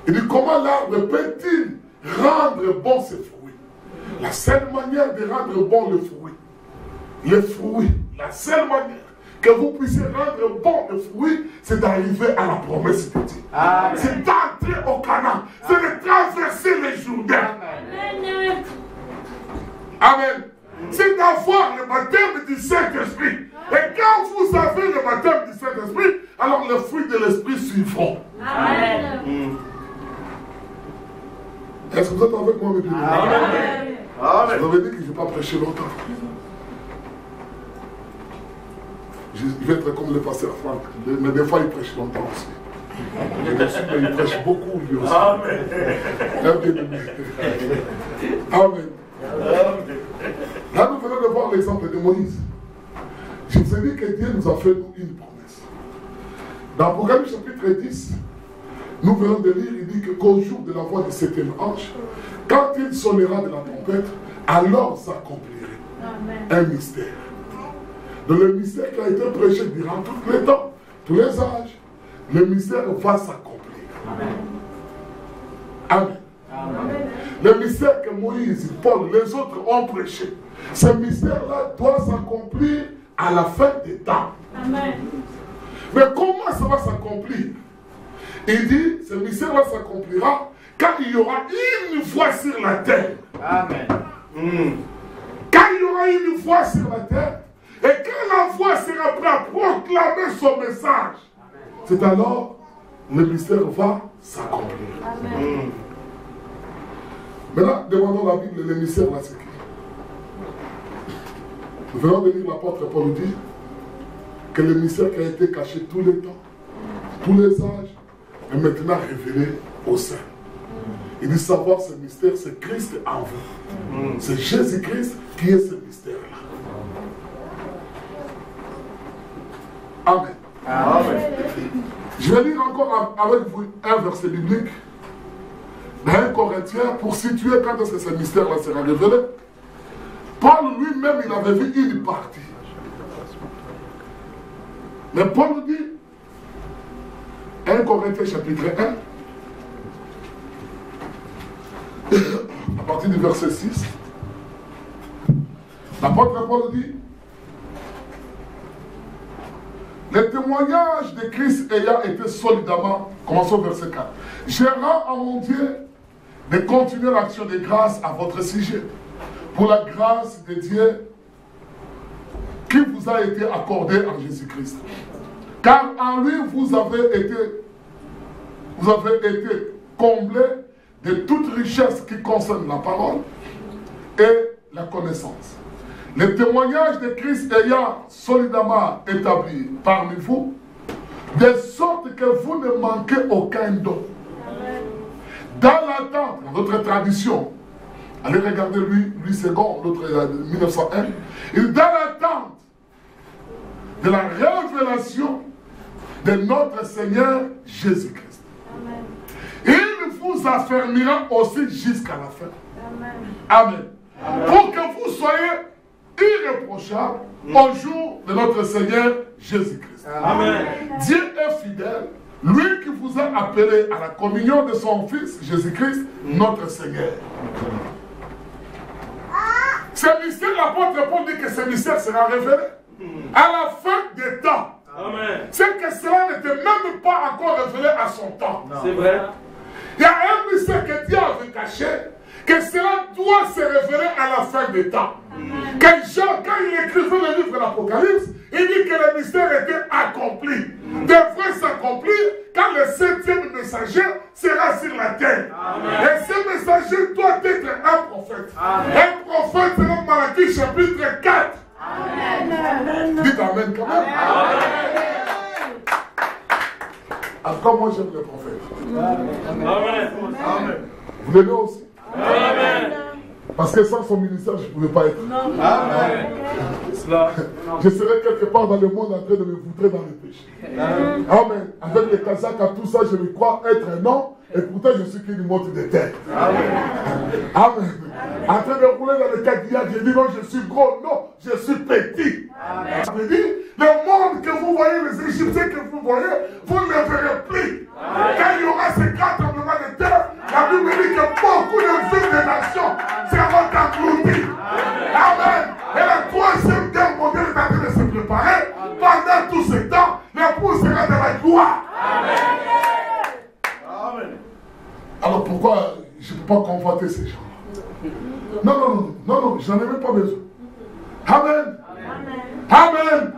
Il dit, comment l'arbre peut-il rendre bon ses fruits? La seule manière de rendre bon le fruit, la seule manière que vous puissiez rendre bon le fruit, c'est d'arriver à la promesse de Dieu. C'est d'entrer au Canaan. C'est de traverser les Jourdains. Amen. C'est d'avoir le baptême du Saint-Esprit. Et quand vous avez le baptême du Saint-Esprit, alors les fruits de l'Esprit suivront.
Amen.
Est-ce que vous êtes avec moi, mes bien-aimés?
Amen.
Je vous avais dit que je ne vais pas prêcher longtemps. Je vais être comme le pasteur Franck. Mais des fois, il prêche longtemps aussi. Il prêche beaucoup, lui aussi. Amen. Amen. Là, nous venons de voir l'exemple de Moïse. Je vous ai dit que Dieu nous a fait une promesse. Dans Apocalypse chapitre 10, nous venons de lire, il dit qu'au jour de la voix du septième ange, quand il sonnera de la trompette, alors s'accomplirait un mystère. Donc le mystère qui a été prêché durant tous les temps, tous les âges, le mystère va s'accomplir. Amen. Amen. Le mystère que Moïse, Paul, les autres ont prêché, ce mystère-là doit s'accomplir à la fin des temps.
Amen.
Mais comment ça va s'accomplir? Il dit, ce mystère-là s'accomplira quand il y aura une voix sur la terre.
Amen.
Quand il y aura une voix sur la terre, et quand la voix sera prête à proclamer son message, c'est alors le mystère va s'accomplir. Maintenant, demandons la Bible, le mystère là, c'est qui? Nous venons de lire l'apôtre Paul dit que le mystère qui a été caché tous les temps, tous les âges, est maintenant révélé au sein. Il dit savoir ce mystère, c'est Christ en vous. C'est Jésus-Christ qui est ce mystère-là. Amen. Amen. Je vais lire encore avec vous un verset biblique. Dans 1 Corinthiens, pour situer quand est-ce que ce mystère-là sera révélé. Paul lui-même, il avait vu une partie. Mais Paul nous dit, 1 Corinthiens chapitre 1, à partir du verset 6, l'apôtre Paul dit, le témoignage de Christ ayant été solidement, commençons au verset 4, je rends à mon Dieu de continuer l'action de grâce à votre sujet, pour la grâce de Dieu qui vous a été accordée en Jésus-Christ. Car en lui, vous avez été comblés de toute richesse qui concerne la parole et la connaissance. Le témoignage de Christ ayant solidement établi parmi vous, de sorte que vous ne manquez aucun don. Dans l'attente, dans notre tradition, allez regarder lui second, l'autre 1901, et dans l'attente de la révélation de notre Seigneur Jésus-Christ. Il vous affermira aussi jusqu'à la fin. Amen. Amen. Pour que vous soyez irréprochables au jour de notre Seigneur Jésus-Christ. Amen. Dieu est fidèle, lui qui vous a appelé à la communion de son Fils Jésus-Christ, notre Seigneur. Ce mystère, l'apôtre Paul dit que ce mystère sera révélé à la fin des temps. C'est que cela n'était même pas encore révélé à son temps.
C'est vrai.
Il y a un mystère que Dieu avait caché, que cela doit se révéler à la fin des temps. Quand Jean, quand il écrivait le livre de l'Apocalypse, il dit que le mystère était accompli. Devrait s'accomplir quand le 7e messager sera sur la terre. Amen. Et ce messager doit être un prophète. Amen. Un prophète selon Malachie chapitre 4. Amen. Dites Amen quand même. Après, moi j'aime les prophètes.
Amen. Amen.
Vous l'aimez aussi?
Amen.
Parce que sans son ministère, je ne pouvais pas être.
Amen.
Je serais quelque part dans le monde en train de me voutrer dans le péché. Amen. Avec les casaques à tout ça, je me crois être un homme. Et pourtant, je suis qu'une motte de terre. Amen. Amen. En train de rouler dans le Cadillac, je dis non, je suis gros. Non, je suis petit. Amen. Ça veut dire, le monde que vous voyez, les Égyptiens que vous voyez, vous ne les verrez plus. Amen. Quand il y aura ces grands tremblements de terre, la Bible dit que beaucoup de villes des nations seront englouties. Amen. Et la troisième guerre mondiale est en train de se préparer pendant pourquoi je ne peux pas convoiter ces gens? Non, j'en ai même pas besoin. Amen. Amen.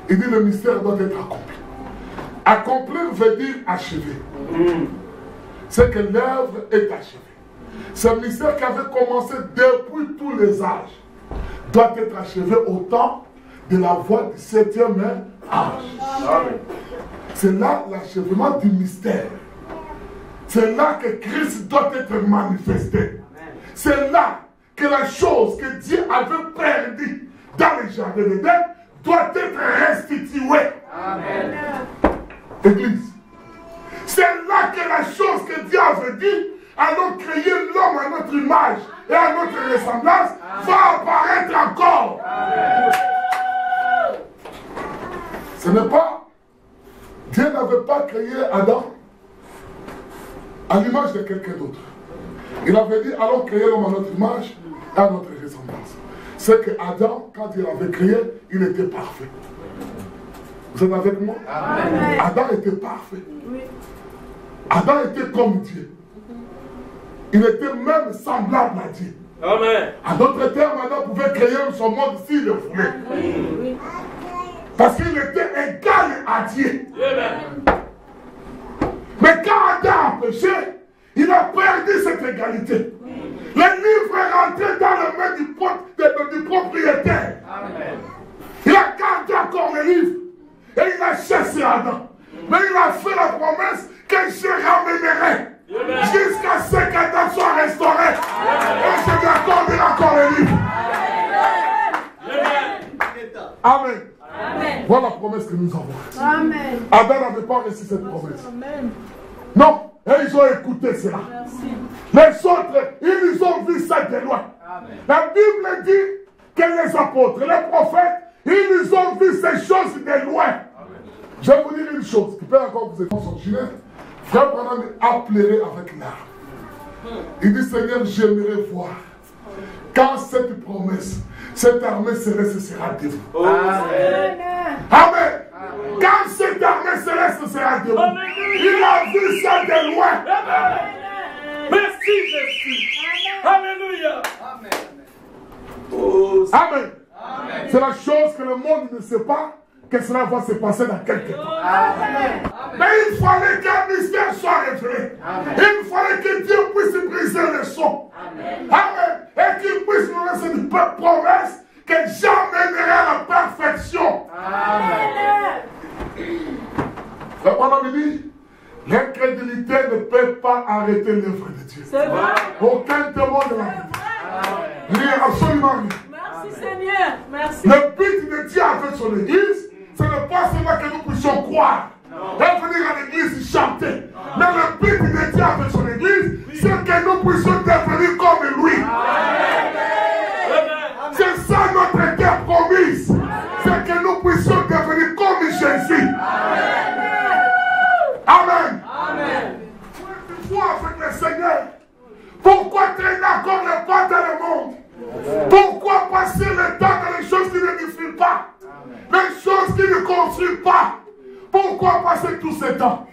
Il dit le mystère doit être accompli. Accomplir veut dire achever. C'est que l'œuvre est achevée. Ce mystère qui avait commencé depuis tous les âges doit être achevé au temps de la voix du 7e âge. C'est là l'achèvement du mystère. C'est là que Christ doit être manifesté. C'est là que la chose que Dieu avait perdue dans le jardin d'Éden doit être restituée. Amen. Église. C'est là que la chose que Dieu avait dit, allons créer l'homme à notre image et à notre ressemblance, va apparaître encore. Amen. Ce n'est pas, Dieu n'avait pas créé Adam à l'image de quelqu'un d'autre. Il avait dit, allons créer l'homme à notre image et à notre ressemblance. C'est que Adam, quand il avait créé, il était parfait. Vous êtes avec moi? Amen. Adam était parfait. Oui. Adam était comme Dieu. Il était même semblable à Dieu. Amen. En d'autres termes, Adam pouvait créer son monde s'il le voulait. Oui. Parce qu'il était égal à Dieu. Amen. Mais quand Adam a péché, il a perdu cette égalité. Le livre est rentré dans les mains du propriétaire. Amen. Il a gardé encore le livre. Et il a chassé Adam. Mais il a fait la promesse que je ramènerai jusqu'à ce qu'Adam soit restauré. Et je lui accorderai encore le livre. Amen. Amen. Voilà la promesse que nous avons. Amen. Adam n'avait pas reçu cette promesse. Amen. Non. Et ils ont écouté cela. Merci. Les autres, ils ont vu ça de loin. Amen. La Bible dit que les apôtres, les prophètes, ils ont vu ces choses de loin. Amen. Je vais vous dire une chose qui peut encore vous aider originaire. Frère Branham a pleuré avec larmes. Il dit, Seigneur, j'aimerais voir quand cette promesse, cette armée céleste sera dévouée. Amen. Amen. Quand cette armée céleste sera dévouée, il a vu ça de loin. Amen. Merci Jésus. Alléluia. Amen. Amen. Amen. C'est la chose que le monde ne sait pas, que cela va se passer dans quelques temps. Amen. Mais il fallait qu'un mystère soit révélé. Amen. Il fallait que Dieu puisse briser le son. Amen. Amen. Et qu'il puisse nous laisser une promesse que j'emmènerai à la perfection. Amen. Le Branham dit, l'incrédulité ne peut pas arrêter l'œuvre de Dieu. C'est vrai. Aucun témoin de la vie. Rien, absolument rien. Merci Seigneur. Merci. Le but de Dieu avec son église, ce n'est pas seulement que nous puissions croire et venir à l'église chanter. Mais le but de Dieu avec son église, c'est que nous puissions devenir comme lui. C'est ça notre terre promise. C'est que nous puissions devenir comme Jésus. Amen. Amen. Pourquoi avec le Seigneur? Pourquoi traîner encore les pas dans le monde? Pourquoi passer le temps dans les choses qui ne n'édifient pas? Les choses qui ne construisent pas? Pourquoi passer tout ce temps?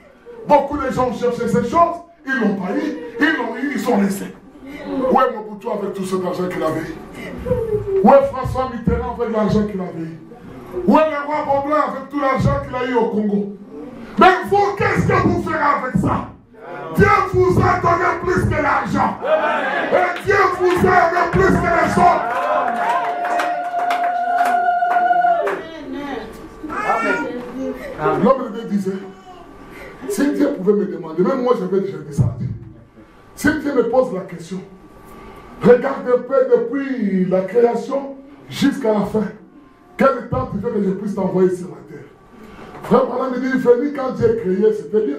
Beaucoup de gens cherchaient ces choses, ils l'ont pas eu, ils l'ont eu, ils sont laissés. Où est Mobutu avec tout cet argent qu'il avait eu? Où est François Mitterrand avec l'argent qu'il avait eu? Où est le roi Baudouin avec tout l'argent qu'il a eu au Congo? Mais vous, qu'est-ce que vous ferez avec ça? Dieu vous a donné plus que l'argent. Et Dieu vous a aimé plus que les autres. L'homme de Dieu disait, si Dieu pouvait me demander, même moi je vais déjà dire ça à Dieu. Si Dieu me pose la question, regarde un peu depuis la création jusqu'à la fin. Quel temps tu veux que je puisse t'envoyer sur la terre? Frère Branham me dit, venir quand Dieu a créé, c'était bien.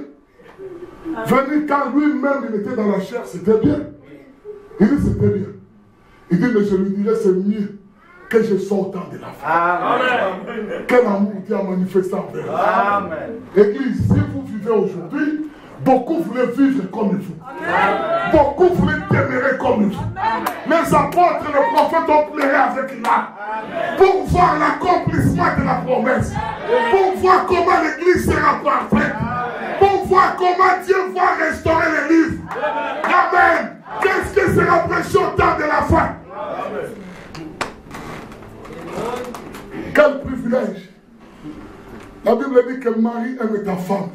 Venir quand lui-même il était dans la chair, c'était bien. Il dit, c'était bien. Il dit, mais je lui dirais, c'est mieux que je sois au temps de la fin. Amen. Quel amour Dieu a manifesté envers vous. Amen. Église, si vous vivez aujourd'hui, beaucoup voulaient vivre comme vous. Amen. Beaucoup voulaient demeurer comme vous. Amen. Les apôtres et les prophètes ont pleuré avec l'âme pour voir l'accomplissement de la promesse. Amen. Pour voir comment l'église sera parfaite. Pour voir comment Dieu va restaurer les livres. Amen. Qu'est-ce que c'est la pression au temps de la fin? Quel privilège. La Bible dit que Marie aime ta femme.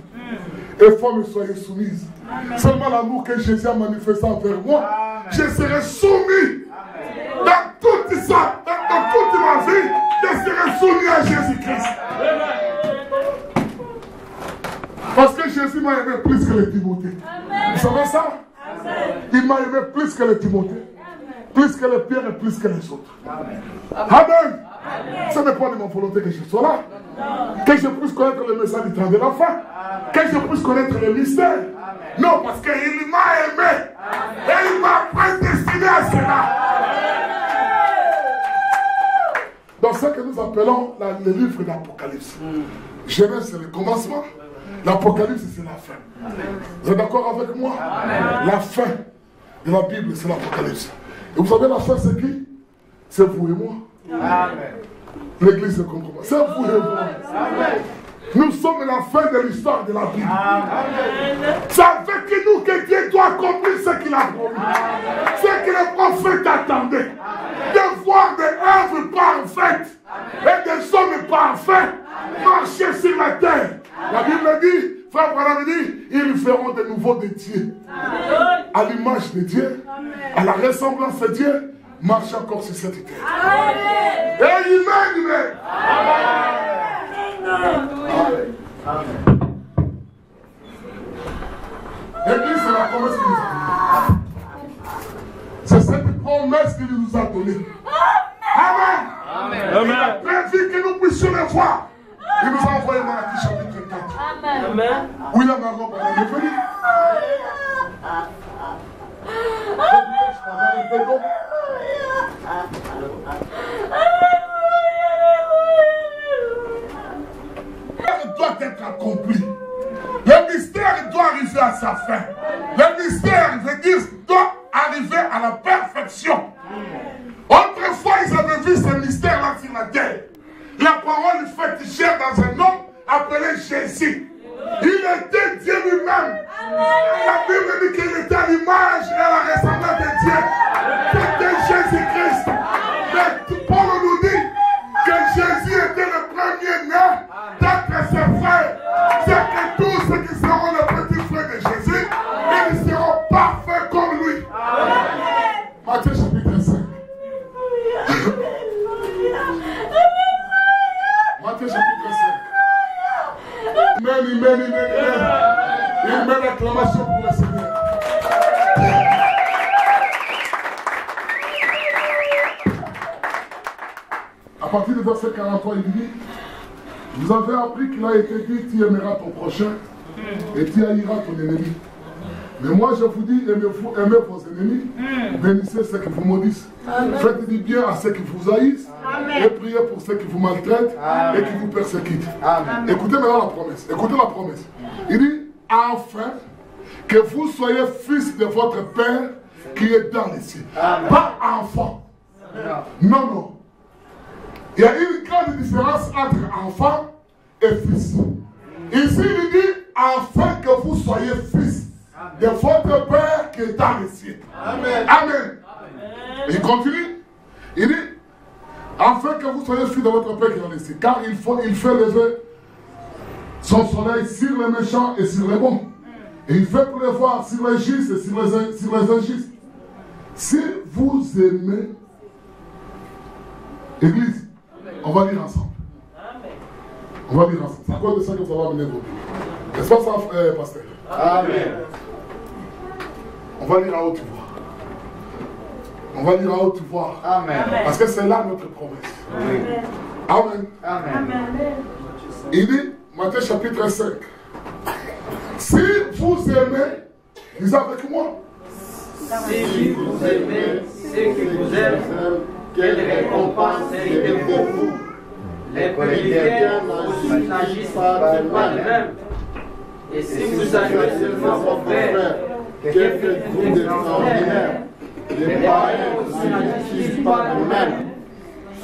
Et femme, soyez soumise. Seulement l'amour que Jésus a manifesté envers moi, je serai soumis. Dans toute ça, dans toute ma vie, je serai soumis à Jésus-Christ. Parce que Jésus m'a aimé plus que les Timothées. Vous savez ça? Il m'a aimé plus que les Timothées, plus que les Pierre et plus que les autres. Amen. Ce n'est pas de ma volonté que je sois là. Que je puisse connaître le message du temps de la fin. Que je puisse connaître le mystère. Non, parce qu'il m'a aimé. Et il m'a prédestiné à cela. Dans ce que nous appelons le livre d'Apocalypse. Genèse, c'est le commencement. L'Apocalypse, c'est la fin. Vous êtes d'accord avec moi? La fin de la Bible, c'est l'Apocalypse. Et vous savez, la fin, c'est qui? C'est vous et moi. L'église ne comprend pas. C'est vous et moi. Nous sommes la fin de l'histoire de la Bible. C'est avec nous que Dieu doit accomplir ce qu'il a promis. Ce que les prophètes attendaient. De voir des œuvres parfaites et des hommes parfaits marcher sur la terre. La Bible dit, frère Branham dit, ils feront de nouveau des dieux. À l'image de Dieu, à la ressemblance de Dieu, marche encore sur cette terre. Et Amen. L'église, c'est la promesse qu'il nous a donnée. C'est cette promesse qu'il nous a donnée. Amen. Il a prévu que nous puissions le voir. Il nous a envoyé Malachie chapitre 4.
Amen.
William Aron, il est venu. Doit être accompli. Le mystère doit arriver à sa fin. Le mystère, je dis, doit arriver à la perfection. Autrefois, ils avaient vu ce mystère-là sur la terre. La parole faite chair dans un homme appelé Jésus. Il était Dieu lui-même. La Bible dit qu'il était à l'image et à la ressemblance de Dieu. C'était Jésus-Christ. Mais Paul nous dit que Jésus était le premier-né d'être ses frères. C'est que tous ceux qui seront les petits frères de Jésus, ils seront parfaits comme lui. Matthieu chapitre 5. Matthieu chapitre 5. Amen. Une belle acclamation pour le Seigneur. À partir du verset 43, il dit, vous avez appris qu'il a été dit, tu aimeras ton prochain et tu haïras ton ennemi. Mais moi je vous dis, aimez vos ennemis, bénissez ceux qui vous maudissent, faites du bien à ceux qui vous haïssent, et priez pour ceux qui vous maltraitent et qui vous persécutent. Écoutez maintenant la promesse. Écoutez la promesse. Il dit, enfin, que vous soyez fils de votre Père qui est dans les cieux. Pas enfant. Non. Il y a une grande différence entre enfant et fils. Ici, il dit, afin que vous soyez fils de votre Père qui est dans les cieux. Amen. Il continue. Il dit, afin que vous soyez fils de votre Père qui est dans les cieux. Car il fait lever son soleil sur les méchants et sur les bons. Et il fait pleuvoir sur les justes et sur les injustes. Si vous aimez, Église, on va lire ensemble. On va lire ensemble. C'est à cause de ça que vous allez amener vos vies. N'est-ce pas ça, pasteur? Amen. On va lire à haute voix. On va lire à haute voix. Amen. Parce que c'est là notre promesse. Amen. Amen. Il dit, Matthieu chapitre 5. Si vous aimez, lisez avec moi.
Si vous aimez ceux qui vous aiment, quelle récompense méritez-vous? Les publicains n'agissent pas de même. Et si vous aimez seulement vos frères, que faites-vous d'extraordinaire? Les païens aussi n'agissent pas de même.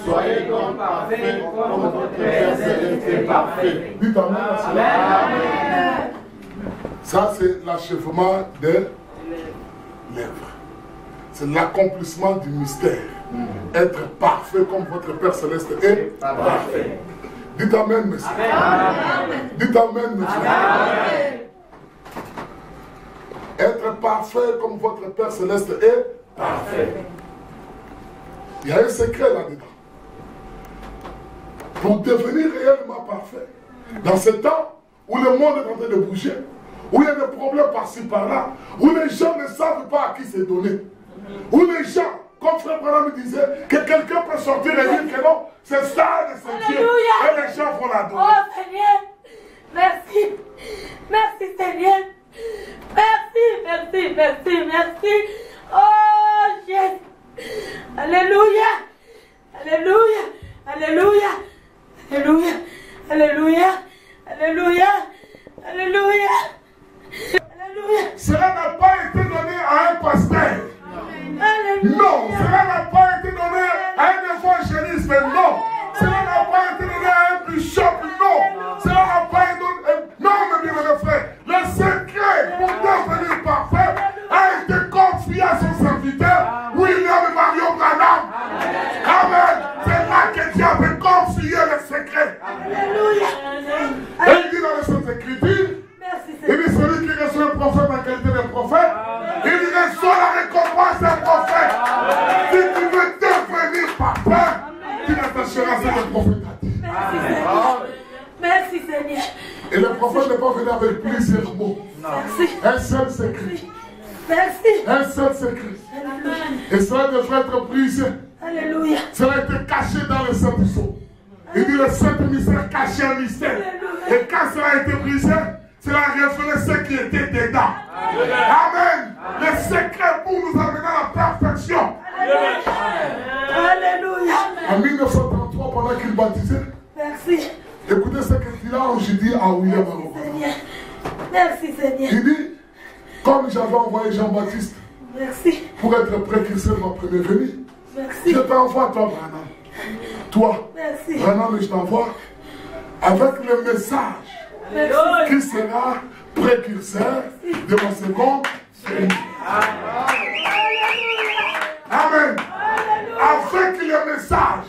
Soyez donc parfaits comme votre Père est parfait.
Dites Amen. Ça, c'est l'achèvement des lèvres. C'est l'accomplissement du mystère. Être parfait comme votre Père Céleste est parfait. Dites Amen, monsieur. Dites Amen, monsieur. Être parfait comme votre Père Céleste est parfait. Il y a un secret là-dedans. Pour devenir réellement parfait, dans ce temps où le monde est en train de bouger, où il y a des problèmes par-ci par-là, où les gens ne savent pas à qui se donner, où les gens, comme Frère Branham disait, que quelqu'un peut sortir et dire que non, c'est ça de ce Dieu, et les gens vont l'adorer.
Oh Seigneur, merci, merci Seigneur, merci. Oh Jésus, alléluia, alléluia, alléluia, alléluia, alléluia, alléluia, alléluia.
Cela n'a pas été donné à un pasteur. Non, cela n'a pas été donné à un évangéliste. Non, cela n'a pas été donné à un bishop. Non, cela n'a pas été donné. Non, mes bien-aimés frères, le secret pour devenir parfait a été confié à son serviteur, William Marion Branham. Amen. C'est là que Dieu avait confié le secret.
Alléluia.
Et il dit dans les Saintes Écritures, il dit celui qui reçoit un prophète en qualité de prophète, il reçoit la récompense d'un prophète. Si tu veux devenir parfait, tu n'attacheras pas le prophète à dire.
Merci Seigneur.
Et le prophète n'est pas venu avec plusieurs mots.
Merci.
Un seul secret.
Merci.
Un seul secret. Et cela devrait être brisé.
Alléluia.
Cela a été caché dans le Saint du Sceau. Il dit le Saint mystère caché un mystère. Et quand cela a été brisé, cela révélait ce qui était dedans. Amen. Le secret pour nous amener à la perfection.
Alléluia.
En 1933, pendant qu'il baptisait,
Merci.
écoutez ce qu'il dit là, j'ai dit à William Branham.
Merci Seigneur.
Il dit, comme j'avais envoyé Jean-Baptiste
Merci.
pour être précurseur de ma première venue,
Merci.
je t'envoie toi, Branham. Toi,
Merci.
Branham, je t'envoie avec le message qui sera précurseur de mon second venue. Amen. Avec le message,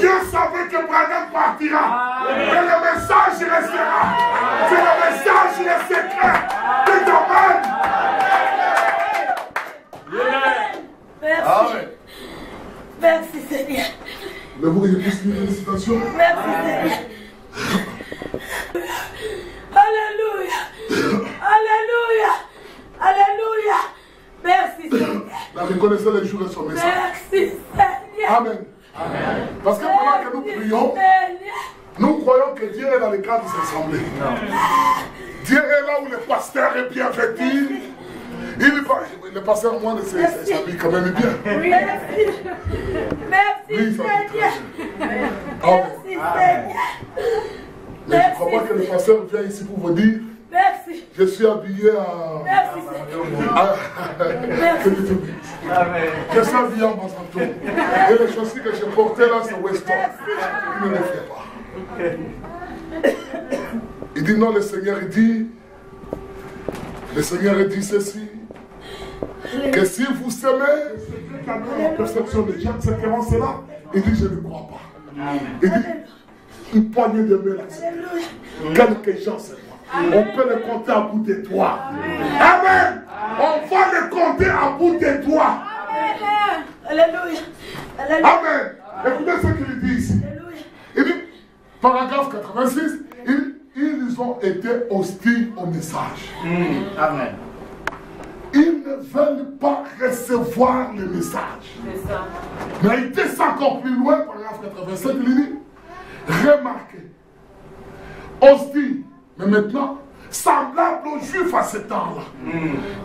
Dieu savait que Branham partira. Mais le message restera. C'est le message, le secret. C'est Amen.
Merci. Merci Seigneur.
Mais vous voyez plus une citation.
Merci Seigneur. Alléluia. Alléluia. Alléluia. Merci Seigneur.
La reconnaissance des jours de son message.
Merci Seigneur.
Amen. Parce que pendant que nous prions, nous croyons que Dieu est dans le cadre de cette assemblée. Dieu est là où le pasteur est bien vêtu. Le pasteur, moi, s'habille quand même bien.
Merci. Merci Seigneur. Merci Seigneur.
Mais je ne crois pas que le pasteur vient ici pour vous dire.
Merci.
Je suis habillé à.
Merci
Que Dieu te bénisse. Je suis habillé en Mazanto. Et les chaussures que j'ai portées là, c'est Weston. Il ne le fait pas. Il dit non, le Seigneur dit ceci. Que si vous s'aimez, la perception de Dieu, c'est comment cela. Il dit je ne crois pas. Il dit une poignée de main là-dessus. Quelques gens c'est moi. On peut le compter à bout de doigts. Amen. On va le compter à bout de doigts.
Alléluia.
Amen. Écoutez ce qu'il dit ici. Il dit, paragraphe 86, ils ont été hostiles au message.
Amen.
Ils ne veulent pas recevoir le message. Mais il descend encore plus loin, paragraphe 87, il dit, remarquez, hostile, mais maintenant, semblable aux Juifs à ce temps-là,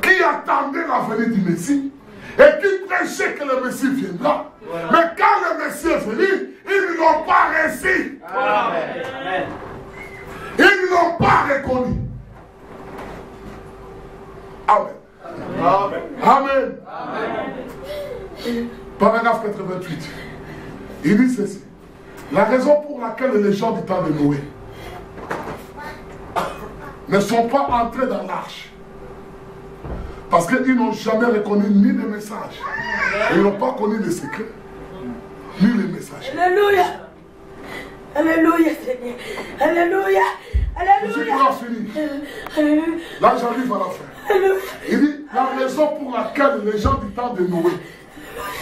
qui attendaient la venue du Messie, et qui prêchaient que le Messie viendra. Mais quand le Messie est venu, ils ne l'ont pas reçu.
Amen.
Ils ne l'ont pas reconnu. Amen. Amen. Paragraphe 88. Il dit ceci. La raison pour laquelle les gens du temps de Noé ne sont pas entrés dans l'arche. Parce qu'ils n'ont jamais reconnu ni les messages. Ils n'ont pas connu les secrets, ni les messages.
Alléluia. Alléluia, Seigneur. Alléluia.
Je suis
Alléluia.
pour en finir. Là, j'arrive à la fin. Il dit, la raison pour laquelle les gens du temps de Noé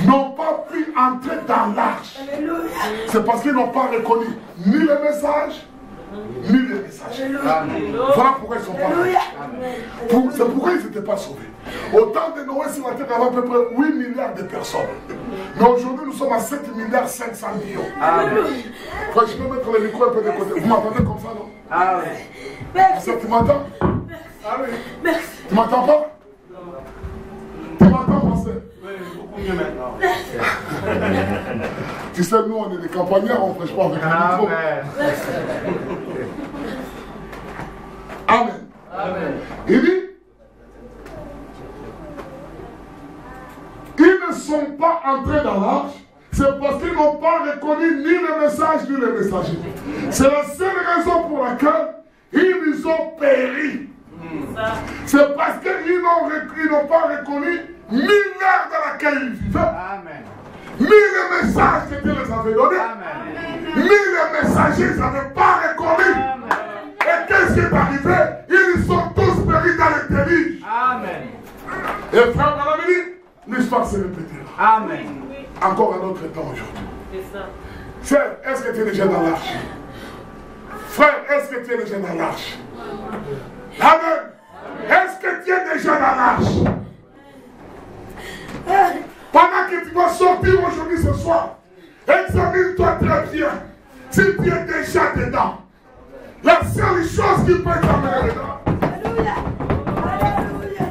n'ont pas pu entrer dans l'arche, c'est parce qu'ils n'ont pas reconnu ni les messages, ni les messages. Voilà pourquoi ils sont pas là. C'est pourquoi ils n'étaient pas sauvés. Au temps de Noé, sur la terre, il y avait à peu près 8 milliards de personnes. Mais aujourd'hui, nous sommes à 7 milliards 500 millions. Frère, je peux mettre le micro un peu de côté. Vous m'entendez comme ça, non?
Ah oui.
Merci.
Tu m'entends?
Ah oui.
Merci.
Tu m'entends pas? Tu m'entends, français?
Oui, beaucoup mieux maintenant.
Tu sais, nous, on est des campagnards, on ne prêche pas avec le micro. Amen.
Amen.
Il dit, ils ne sont pas entrés dans l'arche, c'est parce qu'ils n'ont pas reconnu ni le message ni le messager. C'est la seule raison pour laquelle ils ont péri. C'est parce qu'ils n'ont pas reconnu ni l'ère dans laquelle ils vivaient,
Amen.
ni le message que Dieu les avait donné,
Amen.
ni les messagers, ils n'avaient pas reconnu. Et qu'est-ce qui est arrivé? Ils sont tous péris dans les déluge.
Amen.
Et frère Malamini, l'histoire se répétera.
Amen.
Encore un autre temps aujourd'hui. Sœur, est-ce que tu es déjà dans l'arche? Frère, est-ce que tu es déjà dans l'arche? Amen. Est-ce que tu es déjà dans l'arche? Pendant que tu vas sortir aujourd'hui ce soir, examine-toi très bien si tu es déjà dedans. La seule chose qui peut t'amener dedans.
Alléluia. Alléluia.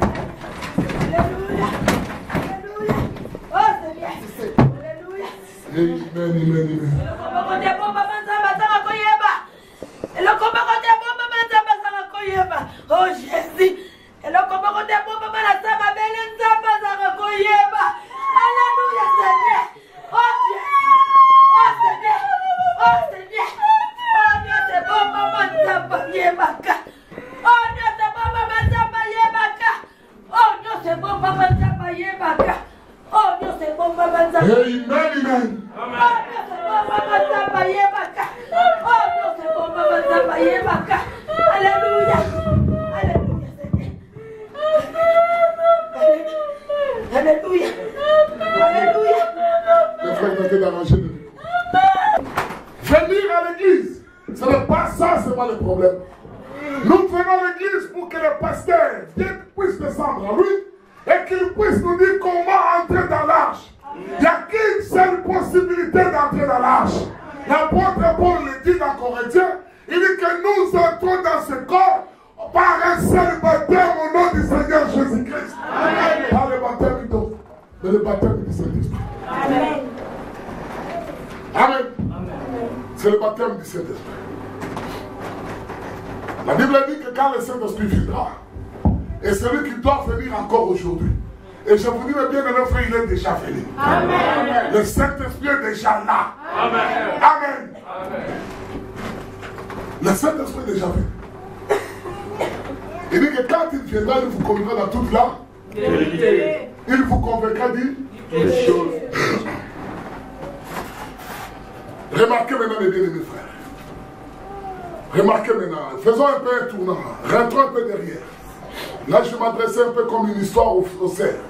Alléluia. Alléluia. Oh Seigneur. Alléluia.
Amen, amen, amen.
Oh Jésus. Alléluia Seigneur. Oh Dieu. Oh Seigneur. Oh Seigneur. Oh Dieu c'est bon maman Nzamba Yebaka. Oh Dieu c'est bon maman Nzamba Yebaka. Oh Dieu c'est bon maman Nzamba Yebaka. Oh Dieu c'est bon maman Nzamba.
Amen, amen.
Oh Dieu c'est bon maman Nzamba Yebaka. Oh Dieu c'est bon maman Nzamba Yebaka. Alléluia. Alléluia Seigneur. Alléluia. Alléluia.
Les frères tentaient d'arranger le micro. Venir à l'église, ce n'est pas ça, c'est pas le problème. Nous venons à l'église pour que le pasteur puisse descendre à lui et qu'il puisse nous dire comment entrer dans l'arche. Il n'y a qu'une seule possibilité d'entrer dans l'arche. L'apôtre Paul le dit dans Corinthiens, il dit que nous entrons dans ce corps par un seul baptême au nom du Seigneur Jésus-Christ. Par le baptême d'eau, mais le baptême du Saint-Esprit.
Amen.
Amen. C'est le baptême du Saint-Esprit. La Bible dit que quand le Saint-Esprit viendra, et celui qui doit venir encore aujourd'hui, et je vous dis le bien de notre frère, il est déjà venu.
Amen.
Le Saint-Esprit est déjà là.
Amen.
Amen. Le Saint-Esprit est déjà venu. Il dit que quand il viendra, il vous conduira dans toute la
Vérité.
il vous convaincra dit
Les choses.
Remarquez maintenant les bien-aimés frères. Remarquez maintenant. Faisons un peu un tournant. Rentrons un peu derrière. Là, je vais m'adresser un peu comme une histoire aux sœurs.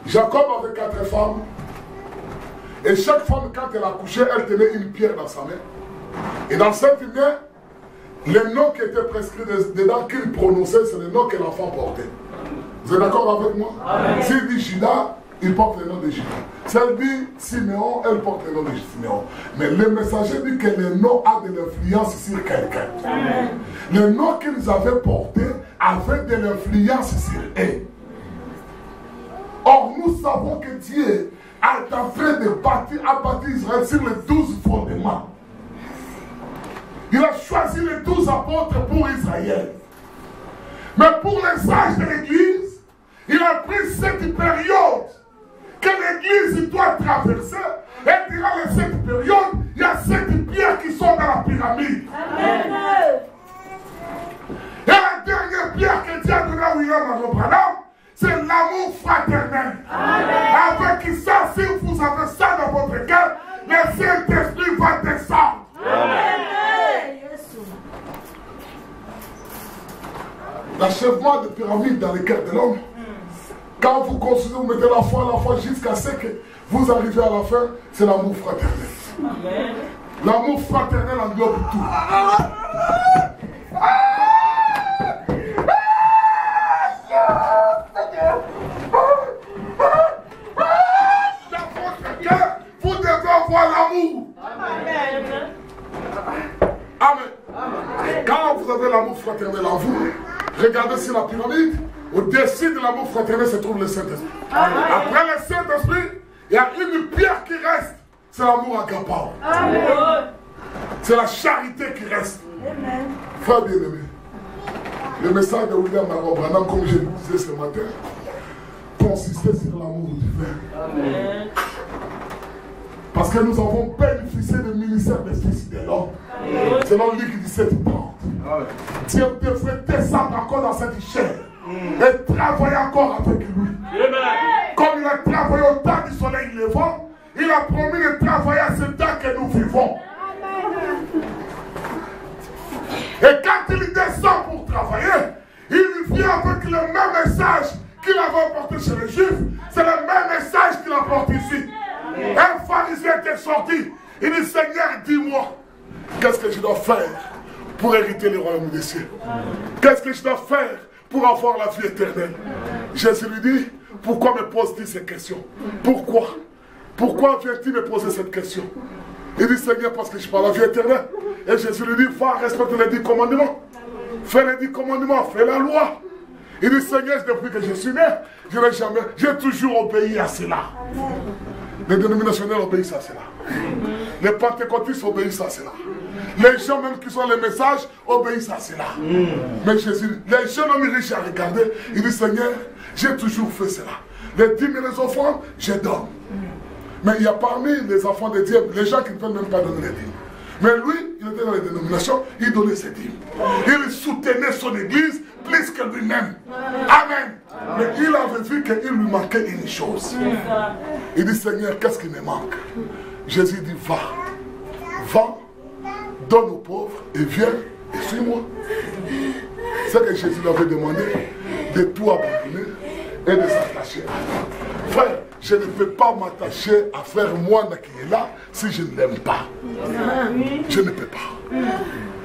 Jacob avait 4 femmes. Et chaque femme, quand elle accouchait, elle tenait une pierre dans sa main. Et dans cette main, les noms qui étaient prescrits dedans, qu'il prononçait, c'est les noms que l'enfant portait. Vous êtes d'accord avec moi? S'il dit Judas, il porte le nom de Judas. Si elle dit Siméon, elle porte le nom de Siméon. Mais le messager dit que le nom a de l'influence sur quelqu'un. Le nom qu'ils avaient porté avait de l'influence sur eux. Or, nous savons que Dieu est en train de bâtir Israël sur les 12 fondements. Il a choisi les 12 apôtres pour Israël. Mais pour les sages de l'Église, il a pris cette période que l'Église doit traverser. Et durant cette période, il y a 7 pierres qui sont dans la pyramide.
Amen.
William Branham, c'est l'amour fraternel. Avec ça, si vous avez ça dans votre cœur, le Saint-Esprit va descendre. L'achèvement de pyramide dans le cœur de l'homme, quand vous construisez, vous mettez la foi jusqu'à ce que vous arrivez à la fin, c'est l'amour fraternel. L'amour fraternel englobe tout. Dans votre cœur, vous devez avoir l'amour. Amen. Quand vous avez l'amour fraternel en vous, regardez sur la pyramide, au-dessus de l'amour fraternel se trouve le Saint-Esprit. Après le Saint-Esprit, il y a une pierre qui reste, c'est l'amour agapao. C'est la charité qui reste. Frère bien-aimé, le message de William Branham, comme je le disais ce matin, consistait sur l'amour divin. Parce que nous avons bénéficié du ministère des fils de l'homme. Selon Luc 17:30. Dieu devrait descendre encore dans cette chair et travailler encore avec lui. Comme il a travaillé au temps du soleil levant, il a promis de travailler à ce temps que nous vivons. Et quand il descend pour travailler, il vient avec le même message qu'il avait apporté chez les Juifs. C'est le même message qu'il apporte ici. Un pharisien était sorti. Il dit, Seigneur, dis-moi, qu'est-ce que je dois faire pour hériter le royaume des cieux? Qu'est-ce que je dois faire pour avoir la vie éternelle? Jésus lui dit, pourquoi me poses-tu ces questions? Pourquoi? Pourquoi viens-tu me poser cette question? Il dit, Seigneur, parce que je parle la vie éternelle. Et Jésus lui dit, va respecter les 10 commandements. Fais les 10 commandements, fais la loi. Il dit, Seigneur, depuis que je suis né, je n'ai jamais, j'ai toujours obéi à cela. Les dénominationnels obéissent à cela. Les pentecôtistes obéissent à cela. Les gens même qui sont les messages obéissent à cela. Mais Jésus, les jeunes hommes riches à regarder, il dit, Seigneur, j'ai toujours fait cela. Les dîmes et les offrandes, je donne. Mais il y a parmi les enfants de Dieu, les gens qui ne peuvent même pas donner les dîmes. Mais lui, il était dans les dénominations, il donnait ses dîmes. Il soutenait son église plus que lui-même. Amen. Mais il avait vu qu'il lui manquait une chose. Il dit, Seigneur, qu'est-ce qui me manque? Jésus dit, va. Va, donne aux pauvres et viens et suis-moi. C'est ce que Jésus lui avait demandé, de tout abandonner et de s'attacher à lui. Frère, je ne peux pas m'attacher à frère Moine qui est là si je ne l'aime pas. Je ne peux pas.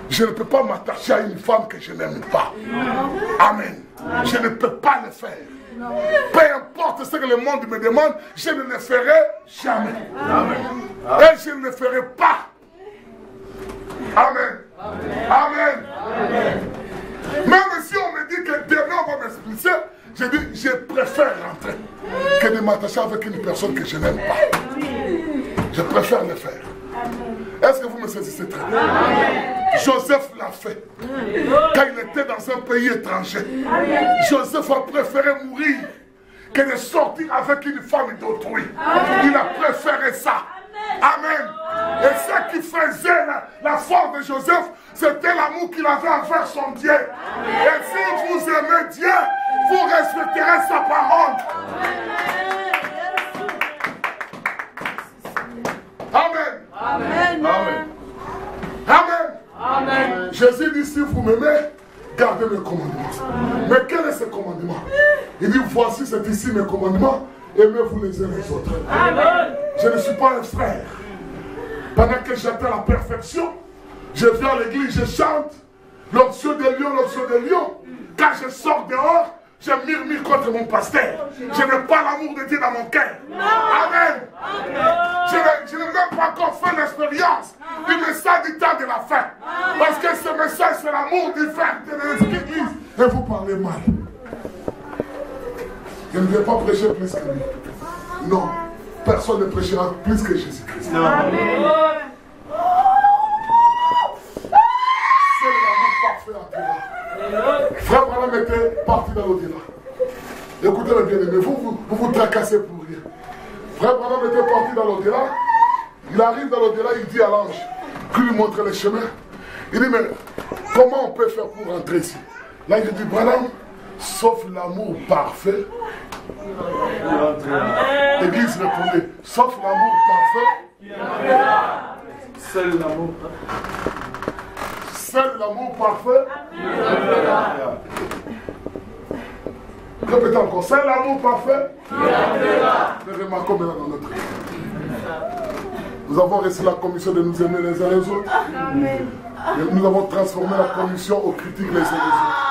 Je ne peux pas m'attacher à une femme que je n'aime pas. Amen. Je ne peux pas le faire. Peu importe ce que le monde me demande, je ne le ferai jamais. Amen. Et je ne le ferai pas. Amen. Amen. Amen. Même si on me dit que demain on va m'expulser, je dis, je préfère rentrer que de m'attacher avec une personne que je n'aime pas. Je préfère le faire. Est-ce que vous me saisissez très bien? Joseph l'a fait. Quand il était dans un pays étranger, Joseph a préféré mourir que de sortir avec une femme d'autrui. Il a préféré ça. Amen. Et ce qui faisait la force de Joseph, c'était l'amour qu'il avait envers son Dieu. Et si vous aimez Dieu, vous respecterez sa parole. Amen. Amen. Amen. Amen. Amen. Jésus dit, si vous m'aimez, gardez mes commandements. Mais quel est ce commandement? Il dit, voici c'est ici mes commandements, aimez-vous les uns les autres. Amen. Je ne suis pas un frère. Pendant que j'atteins la perfection, je viens à l'église, je chante l'onction de lion, l'onction de lion. Quand je sors dehors, je murmure contre mon pasteur. Je n'ai pas l'amour de Dieu dans mon cœur. Amen. Je n'ai même pas encore fait l'expérience du message du temps de la fin. Parce que ce message, c'est l'amour divin de l'église. Et vous parlez mal. Je ne vais pas prêcher plus que lui. Non. Personne ne prêchera plus que Jésus-Christ. C'est l'amour parfait en toi. Frère Branham était parti dans l'au-delà. Écoutez-le bien aimé, vous tracassez pour rien. Frère Branham était parti dans l'au-delà. Il arrive dans l'au-delà, il dit à l'ange qui lui montre le chemin. Il dit, mais comment on peut faire pour rentrer ici? Là, il dit, Branham, sauf l'amour parfait. L'église répondait, sauf l'amour parfait.
Seul l'amour.
Seul l'amour parfait. Répétez encore, seul l'amour parfait. Mais remarquons maintenant dans notre vie. Nous avons reçu la commission de nous aimer les uns les autres. Nous avons transformé la commission aux critiques les uns les autres.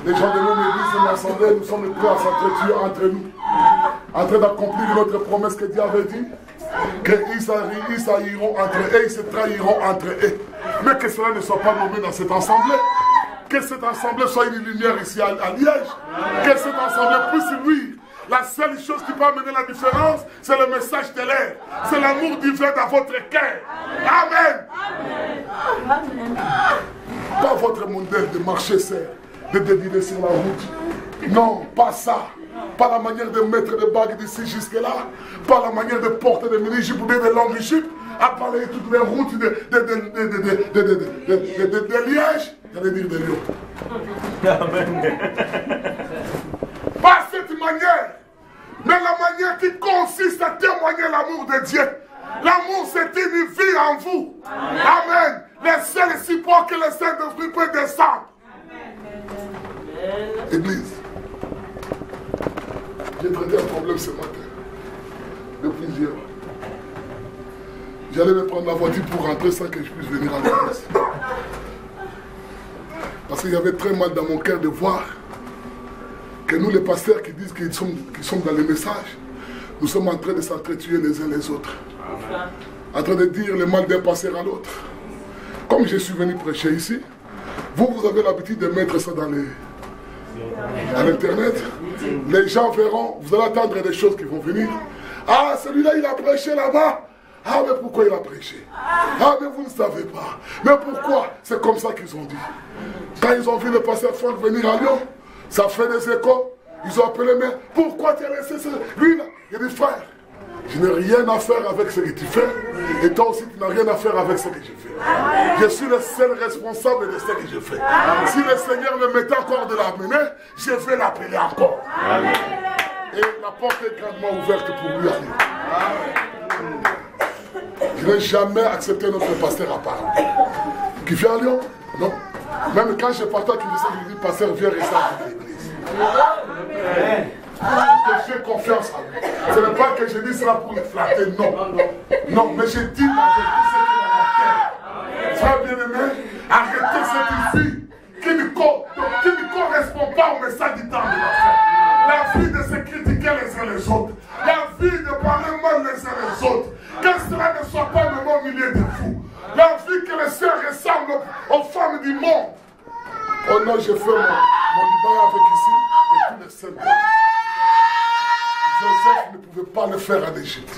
Les gens de notre église et de l'assemblée, nous sommes prêts à s'entretuer entre nous, en train d'accomplir notre promesse que Dieu avait dit, qu'ils s'haïront entre eux, ils se trahiront entre eux. Mais que cela ne soit pas nommé dans cette assemblée. Que cette assemblée soit une lumière ici à Liège. Que cette assemblée puisse luire. La seule chose qui peut amener la différence, c'est le message de l'air. C'est l'amour divin dans votre cœur. Amen. Amen. Pas votre modèle de marcher seul, de déviler sur la route. Non, pas ça. Pas la manière de mettre des bagues d'ici jusque-là. Pas la manière de porter des mini-jupes ou des longues jupes. À parler toutes les routes de Liège. J'allais dire de Lyon. Pas cette manière, mais la manière qui consiste à témoigner l'amour de Dieu. L'amour, c'est une vie en vous. Amen. Le seul support que le Saint-Esprit peut descendre. Église, j'ai traité un problème ce matin, de plusieurs. J'allais me prendre la voiture pour rentrer sans que je puisse venir à l'église. Parce qu'il y avait très mal dans mon cœur de voir que nous, les pasteurs qui disent qu'ils sont dans les messages, nous sommes en train de s'entretuer les uns les autres. En train de dire le mal d'un pasteur à l'autre. Comme je suis venu prêcher ici, vous avez l'habitude de mettre ça à l'internet. Les gens verront, vous allez attendre des choses qui vont venir. Ah, celui-là, il a prêché là-bas. Ah, mais pourquoi il a prêché? Ah, mais vous ne savez pas. Mais pourquoi? C'est comme ça qu'ils ont dit. Quand ils ont vu le pasteur Franck venir à Lyon, ça fait des échos. Ils ont appelé, mais pourquoi tu as laissé ça? Lui, là, il dit, frère, je n'ai rien à faire avec ce que tu fais. Et toi aussi, tu n'as rien à faire avec ce que je fais. Je suis le seul responsable de ce que je fais. Si le Seigneur me mettait encore de l'amener, je vais l'appeler encore. Amen. Et la porte est grandement ouverte pour lui aller. Je n'ai jamais accepté notre pasteur à parler. Qui vient à Lyon? Non. Même quand je partais à Kinshasa, je lui dis, pasteur, viens rester avec l'église. Parce que j'ai confiance en lui. Ce n'est pas que je dis cela pour le flatter, non. Non, mais je dis la vérité, c'est qu'il a la terre. Frère bien-aimé, arrêtez cette vie qui ne correspond pas au message du temps de la fin. La vie de se critiquer les uns les autres. La vie de parler mal les uns les autres. Que cela ne soit pas le au milieu de vous. La vie que les sœurs ressemblent aux femmes du monde. Oh non, j'ai fait mon Liban avec ici et tous les saints. Joseph ne pouvait pas le faire en Égypte.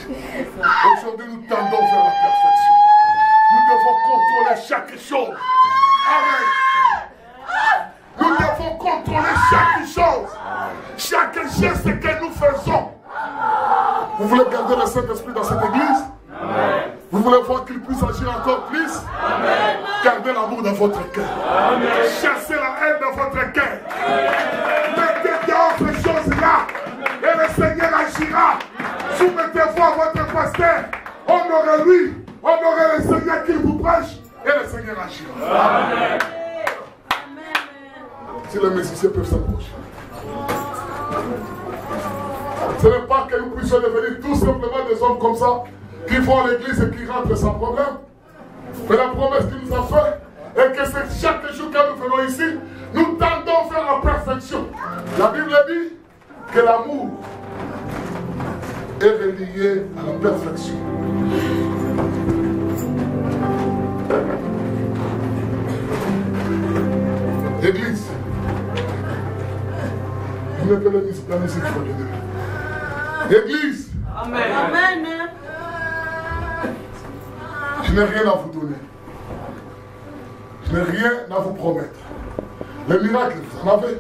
Aujourd'hui, nous tendons vers la perfection. Nous devons contrôler chaque chose. Amen. Nous devons contrôler chaque chose. Chaque geste que nous faisons. Vous voulez garder le Saint-Esprit dans cette église? Amen. Vous voulez voir qu'il puisse agir encore plus? Amen. Gardez l'amour dans votre cœur. Amen. Chassez la haine dans votre cœur. Mettez dehors ces choses-là. Et le Seigneur agira. Soumettez-vous à votre pasteur. Honorez-lui. Honorez le Seigneur qui vous prêche. Et le Seigneur agira. Amen. Si les musiciens peuvent s'approcher. Ce n'est pas que nous puissions devenir tout simplement des hommes comme ça, qui vont à l'église et qui rentrent sans problème. Mais la promesse qu'il nous a faite est que c'est chaque jour que nous venons ici, nous tendons vers la perfection. La Bible dit que l'amour est relié à la perfection. Église, vous mettez la musique pour les deux. Église. Amen. Amen. Je n'ai rien à vous donner. Je n'ai rien à vous promettre. Les miracles, vous en avez.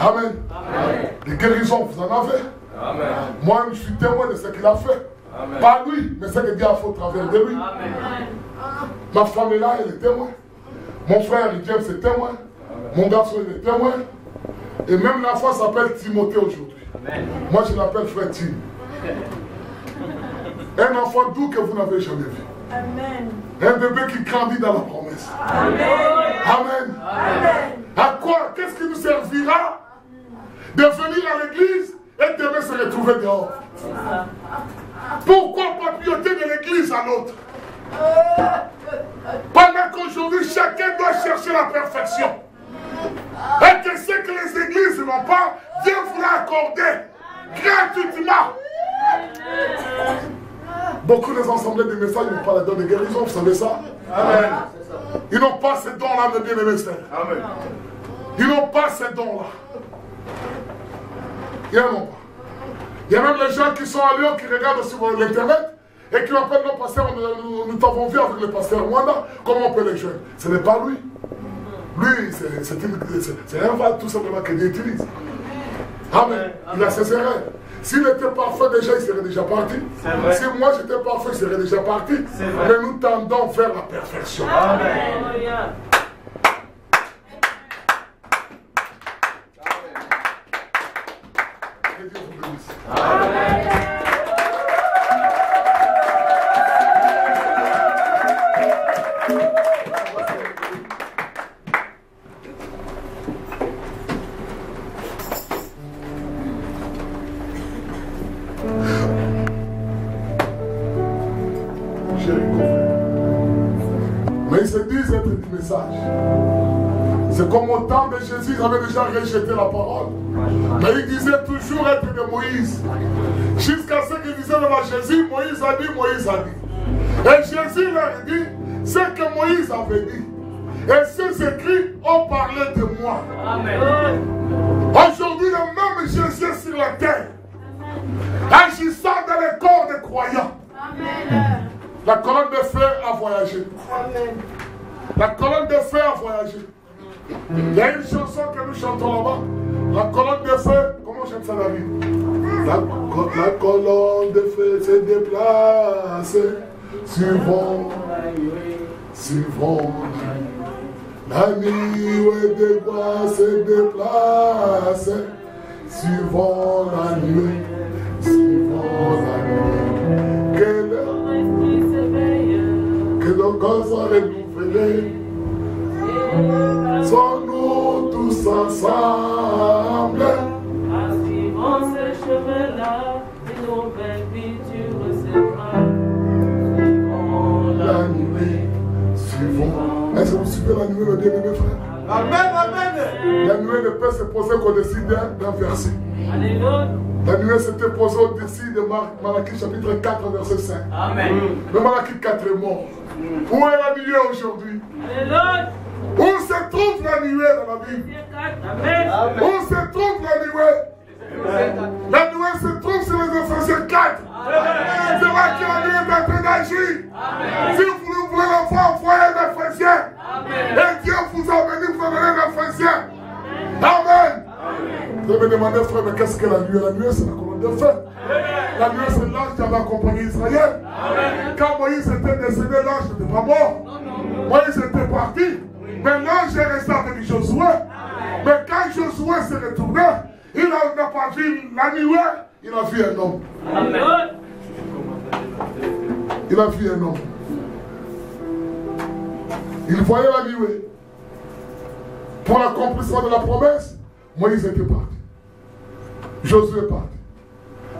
Amen. Amen. Les guérisons, vous en avez. Amen. Moi, je suis témoin de ce qu'il a fait. Amen. Pas lui, mais ce que Dieu a fait au travers de lui. Amen. Ma femme est là, elle est témoin. Mon frère, James, est témoin. Mon garçon, il est témoin. Et même l'enfant s'appelle Timothée aujourd'hui. Moi, je l'appelle frère Tim. Un enfant doux que vous n'avez jamais vu.
Amen.
Un bébé qui grandit dans la promesse.
Amen.
Amen.
Amen.
À quoi? Qu'est-ce qui nous servira de venir à l'église et de se retrouver dehors? Pourquoi papilloter de l'église à l'autre? Pendant qu'aujourd'hui, chacun doit chercher la perfection. Et que ce que les églises n'ont pas, Dieu vous l'a accordé gratuitement. Beaucoup des assemblées de messages n'ont pas la donne de guérison, vous savez ça? Amen. Ils n'ont pas ces dons-là, mes bien-aimés frères. Amen. Ils n'ont pas ces dons-là. Ils n'en ont pas. Il y a même les gens qui sont à Lyon, qui regardent sur l'internet et qui appellent nos pasteurs. Nous t'avons vu avec le pasteur Wanda, comment on peut les joindre? Ce n'est pas lui. Lui, c'est un val tout simplement que Dieu utilise. Amen. Il a ses erreurs. S'il était parfait déjà, il serait déjà parti. Si moi j'étais parfait, il serait déjà parti. Mais nous tendons vers la perfection. Amen. Que Dieu vous bénisse. Amen. Mais ils se disent être du message. C'est comme au temps de Jésus, ils avaient déjà rejeté la parole. Mais ils disaient toujours être de Moïse. Jusqu'à ce qu'ils disaient devant Jésus, Moïse a dit, Moïse a dit. Et Jésus leur dit ce que Moïse avait dit. Et ces écrits ont parlé de moi. Amen. Aujourd'hui, le même Jésus est sur la terre, agissant dans les corps des croyants. Amen. La colonne de feu a voyagé. Amen. La colonne de feu a voyagé. Il y a une chanson que nous chantons là-bas. La colonne de feu, comment on chante ça, David? La colonne de feu se déplace, suivant la nuée des bois se déplace, suivant la nuée, que nos corps soient renouvelés. Sommes-nous tous ensemble?
Suivant ce chemin-là, et nos belles vies tu recevras. Suivant
la nuée, suivant. Est-ce que vous suivez la nuée, mes bien-aimés frères? Amen, amen. La nuée ne peut se poser qu'au-dessus d'un verset.
Alléluia.
La nuée s'était posée au-dessus de Malachie chapitre 4, verset 5. Amen. Le Malachie 4 est mort. Où est la nuée aujourd'hui?
Alléluia.
Où se trouve la nuée dans la Bible? Amen. Où se trouve la nuée? La nuée se trouve sur les Éphésiens 4. C'est là que la nuée est en train d'agir. Si vous voulez la voir, envoyez les Éphésiens. Et Dieu vous a venu vous amener les Éphésiens. Amen. Je me demandais, frère, mais qu'est-ce que la nuée? La nuée, c'est la colonne de feu. La nuée, c'est l'ange qui avait accompagné Israël. Quand Moïse était décédé, l'ange n'était pas mort. Moïse était parti. Mais l'ange est resté avec Josué. Mais quand Josué s'est retourné, il n'a pas vu la nuée, il a vu un homme. Il a vu un homme. Il voyait la nuée. Pour l'accomplissement de la promesse, Moïse était parti. Josué est parti.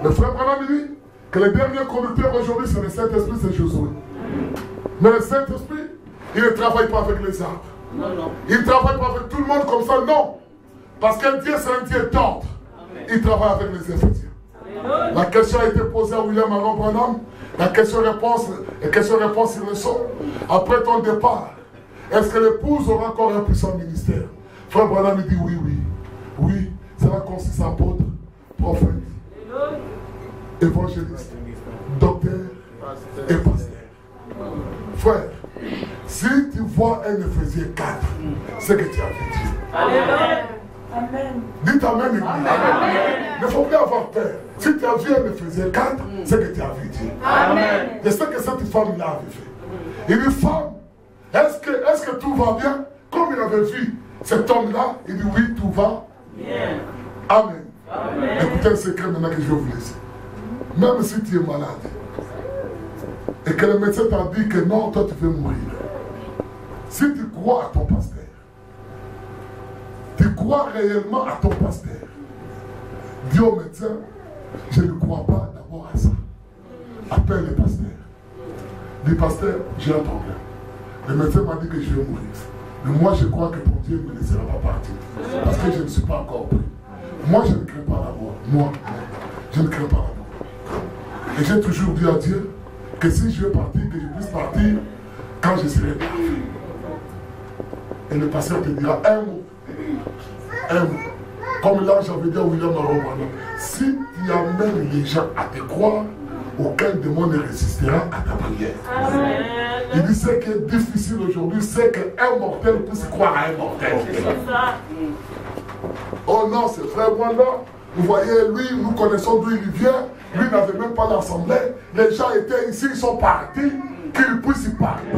Le frère Branham dit que le dernier conducteur aujourd'hui, c'est le Saint-Esprit, c'est Josué. Mais le Saint-Esprit, il ne travaille pas avec les arbres. Il ne travaille pas avec tout le monde comme ça, non. Parce qu'un Dieu, c'est un Dieu d'ordre. Il travaille avec les Éphésiens. La question a été posée à William Aaron Branham. La question-réponse sur le son. Après ton départ, est-ce que l'épouse aura encore un puissant ministère? Frère Branham dit oui, oui. Oui, cela consiste à apôtre, prophète, évangéliste, docteur et pasteur. Frère, si tu vois un Éphésiens 4, c'est que tu as vu Dieu.
Amen.
Dites Amen, église. Il ne faut plus avoir peur. Si tu as vu un Éphésiens 4, c'est que tu as vu Dieu.
Amen.
Et c'est que cette femme-là avait fait. Il dit, femme, est-ce que tout va bien? Comme il avait vu cet homme-là, il dit oui, tout va Amen. Écoutez un secret maintenant que je vais vous laisser. Même si tu es malade et que le médecin t'a dit que non, toi tu veux mourir. Si tu crois à ton pasteur, tu crois réellement à ton pasteur, dis au médecin, je ne crois pas d'abord à ça. Appelle le pasteur. Dis pasteur, j'ai un problème. Le médecin m'a dit que je vais mourir. Mais moi je crois que ton Dieu ne me laissera pas partir. Parce que je ne suis pas encore pris. Moi je ne crains pas la mort. Moi, je ne crains pas la mort. Et j'ai toujours dit à Dieu que si je veux partir, que je puisse partir quand je serai parti. Et le pasteur te dira un mot. Un mot. Comme là j'avais dit à William Arobana, si tu amènes les gens à te croire, aucun démon ne résistera à ta prière.
Amen.
Il dit ce qui est difficile aujourd'hui, c'est qu'un mortel puisse croire à un mortel. Oh non, c'est frère Wanda. Vous voyez, lui, nous connaissons d'où il vient. Lui n'avait même pas l'assemblée. Les gens étaient ici, ils sont partis. Qu'il puisse y partir.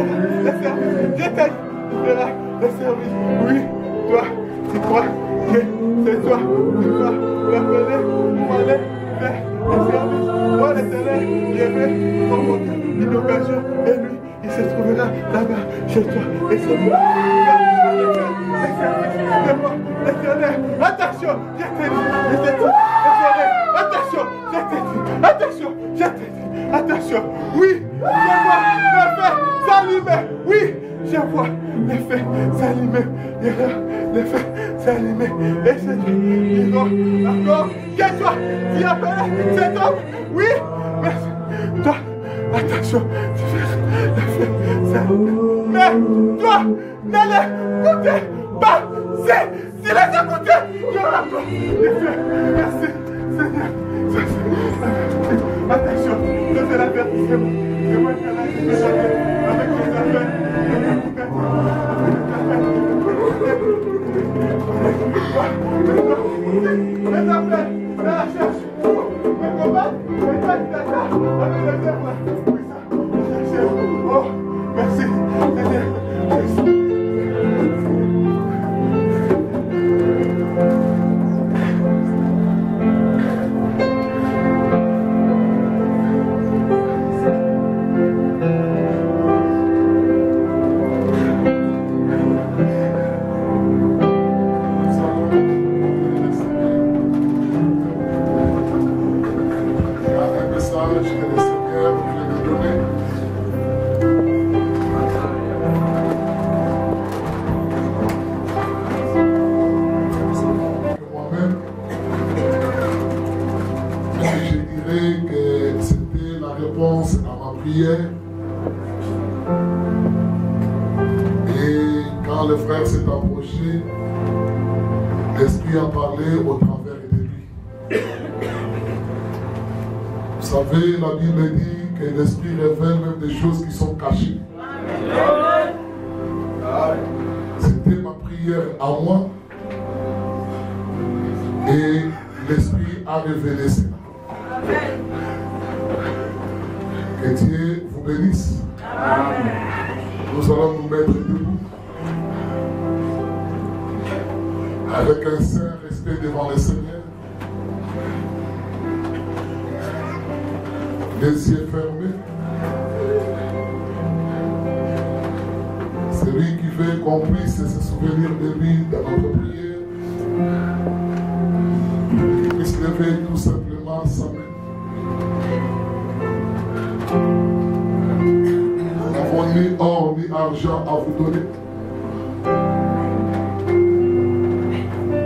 le service. Je t'ai dit, c'est là, le service. Oui, toi, tu crois que c'est toi qui vas l'appeler pour aller faire le service. Moi, l'éternel, j'ai fait provoquer une occasion et lui, il se trouvera là-bas chez toi. Et c'est lui. L'éternel, attention, je t'ai dit, attention, je t'ai dit, attention, je t'ai dit, attention, oui, je vois le feu s'allumer, oui, je vois le feu s'allumer, le feu s'allumer, et c'est lui, encore, que toi, tu appelles cet homme, oui, merci, toi, attention, tu fais le feu s'allumer, mais toi, ne l'écoutez pas, s'il est écouté, je rappelle le feu, merci, Seigneur. Attention, je fais l'avertissement. C'est moi qui ai avec les affaires. Les affaires, la recherche, le combat, les candidats, avec les affaires. Oui, ça, oh, merci, Seigneur.
L'Esprit a parlé au travers de lui. Vous savez, la Bible dit que l'Esprit révèle même des choses qui sont cachées. C'était ma prière à moi. Et l'Esprit a révélé cela. Que Dieu vous bénisse. Nous allons nous mettre debout. Avec un saint respect devant le Seigneur. Les yeux fermés. Celui qui veut qu'on puisse se souvenir de lui dans notre prière, qu'il puisse lever tout simplement sa main. Nous n'avons ni or ni argent à vous donner.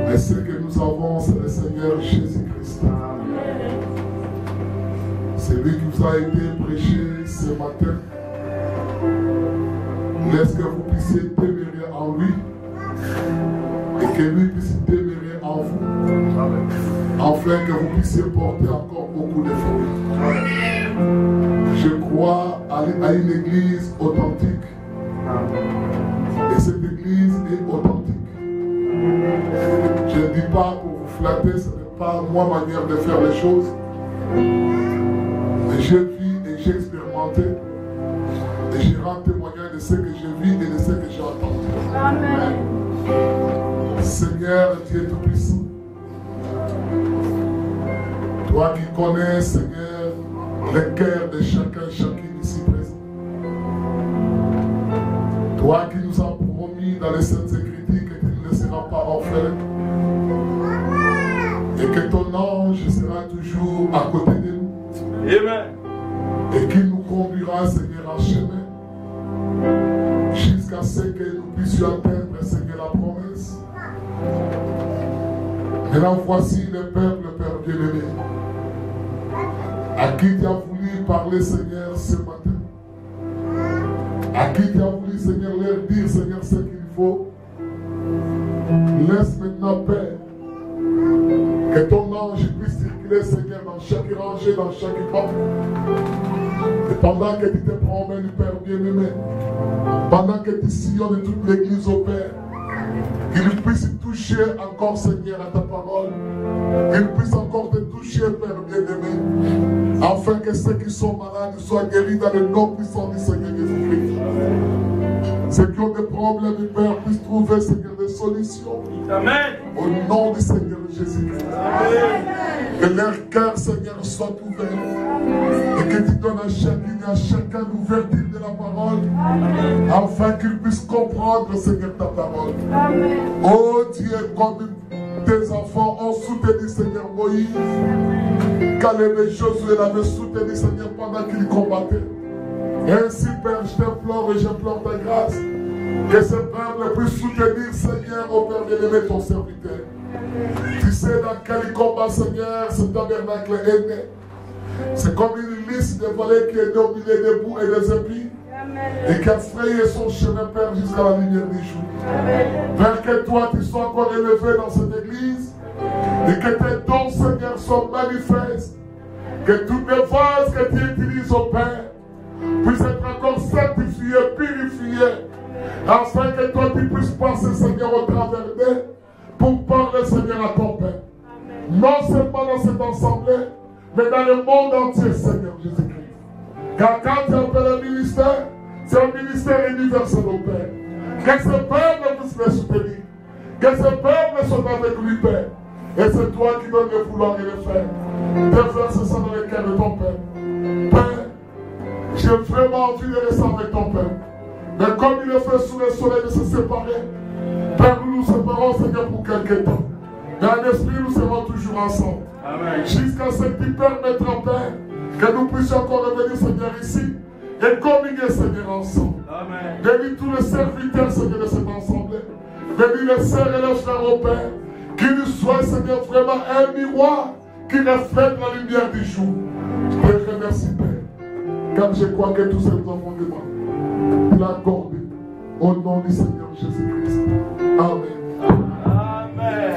Mais ce que nous avons, c'est le Seigneur Jésus-Christ. C'est lui qui vous a été prêché ce matin. Laisse que vous puissiez demeurer en lui et que lui puisse demeurer en vous, afin que vous puissiez porter encore beaucoup de fruits. Je crois à une église authentique. Et cette église est authentique. Je ne dis pas pour vous flatter, ce n'est pas ma manière de faire les choses. Mais je vis et j'ai expérimenté. Et je rends témoignage de ce que je vis et de ce que j'ai entendu. Amen. Seigneur Dieu Tout-Puissant, toi qui connais, Seigneur, le cœur de chacun, chacune ici présent. Toi qui nous as promis dans les Saintes Écritures que tu ne laisseras pas orphelin. Et que ton ange sera toujours à côté de nous. Amen. Et qu'il nous conduira, Seigneur, en chemin. Jusqu'à ce que nous puissions atteindre, Seigneur, la promesse. Maintenant, voici le peuple, Père bien-aimé, à qui tu as voulu parler, Seigneur, ce matin. À qui tu as voulu, Seigneur, leur dire, Seigneur, ce qu'il faut. Laisse maintenant, Père, que ton ange puisse circuler, Seigneur, dans chaque rangée, dans chaque porte. Et pendant que tu te promènes, Père bien-aimé, pendant que tu sillonnes toute l'église au Père, qu'il puisse toucher encore, Seigneur, à ta parole. Qu'il puisse encore te toucher, Père bien-aimé, afin que ceux qui sont malades soient guéris dans le nom puissant du Seigneur Jésus-Christ. Ceux qui ont des problèmes, Père, puissent trouver, Seigneur, des solutions. Amen. Au nom du Seigneur Jésus-Christ. Que leur cœur, Seigneur, soit ouvert. Et que tu donnes à chacun l'ouverture de la parole. Amen. Afin qu'ils puissent comprendre, Seigneur, ta parole. Amen. Oh Dieu, comme tes enfants ont soutenu, Seigneur, Moïse. Caleb et Josué l'avaient soutenu, Seigneur, pendant qu'il combattait. Et ainsi, Père, je t'implore et j'implore ta grâce. Que ce peuple puisse soutenir, Seigneur, au Père bien-aimé, ton serviteur. Tu sais dans quel combat, Seigneur, ce tabernacle est né. C'est comme une liste de volets qui est née au milieu des bouts et des épis. Et qui a frayé son chemin, Père, jusqu'à la lumière du jour. Père, que toi, tu sois encore élevé dans cette église. Et que tes dons, Seigneur, soient manifestes. Que toutes les vases que tu utilises, au Père, puissent être encore sanctifiés, purifiés. Afin que toi, tu puisses passer, Seigneur, au travers d'eux. Pour parler, Seigneur, à ton Père. Non seulement dans cette assemblée, mais dans le monde entier, Seigneur Jésus-Christ. Car quand tu appelles un ministère, c'est un ministère universel au Père. Que ce peuple puisse le soutenir. Que ce peuple soit avec lui, Père. Et c'est toi qui donnes le vouloir et le faire. Déverse ça dans le cœur de ton Père. Père, j'ai vraiment envie de rester avec ton Père. Mais comme il le fait sous le soleil de se séparer, Père, nous nous séparons, Seigneur, pour quelque temps. Mais en esprit, nous serons toujours ensemble. Jusqu'à ce que tu permettras, Père, que nous puissions encore revenir, Seigneur, ici et communier, Seigneur, ensemble. Bénis tous les serviteurs, Seigneur, de cette assemblée. Bénis les sœurs et les frères au Père. Qu'ils soient, Seigneur, vraiment un miroir qui reflète la lumière du jour. Je te remercie, Père, car je crois que tous ces enfants de moi, tu l'as accordé au nom du Seigneur Jésus-Christ. Amen. Amen.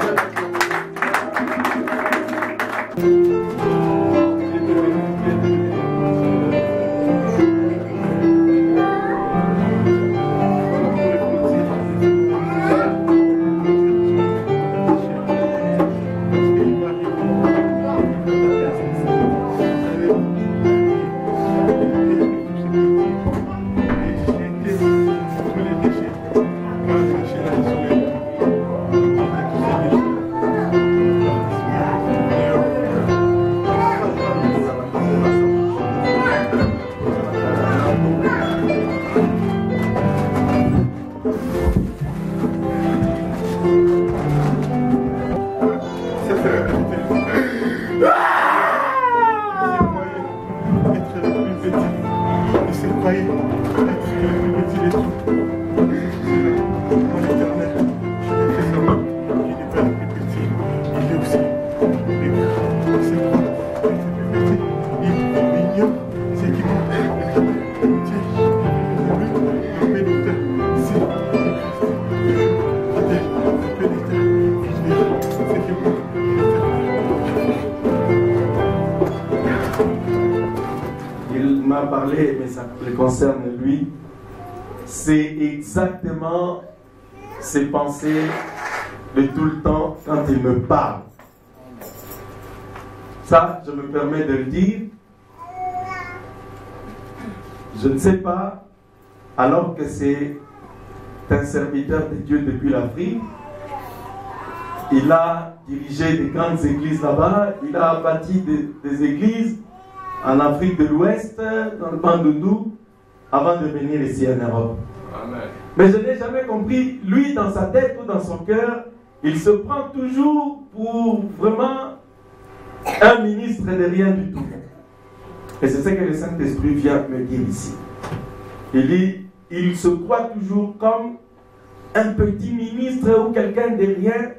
Parler, mais ça le concerne lui, c'est exactement ses pensées de tout le temps quand il me parle. Ça, je me permets de le dire. Je ne sais pas, alors que c'est un serviteur de Dieu depuis l'Afrique, il a dirigé des grandes églises là-bas, il a bâti des églises en Afrique de l'Ouest, dans le Bandundu, avant de venir ici en Europe. Amen. Mais je n'ai jamais compris, lui, dans sa tête ou dans son cœur, il se prend toujours pour vraiment un ministre de rien du tout. Et c'est ce que le Saint-Esprit vient me dire ici. Il dit, il se croit toujours comme un petit ministre ou quelqu'un de rien.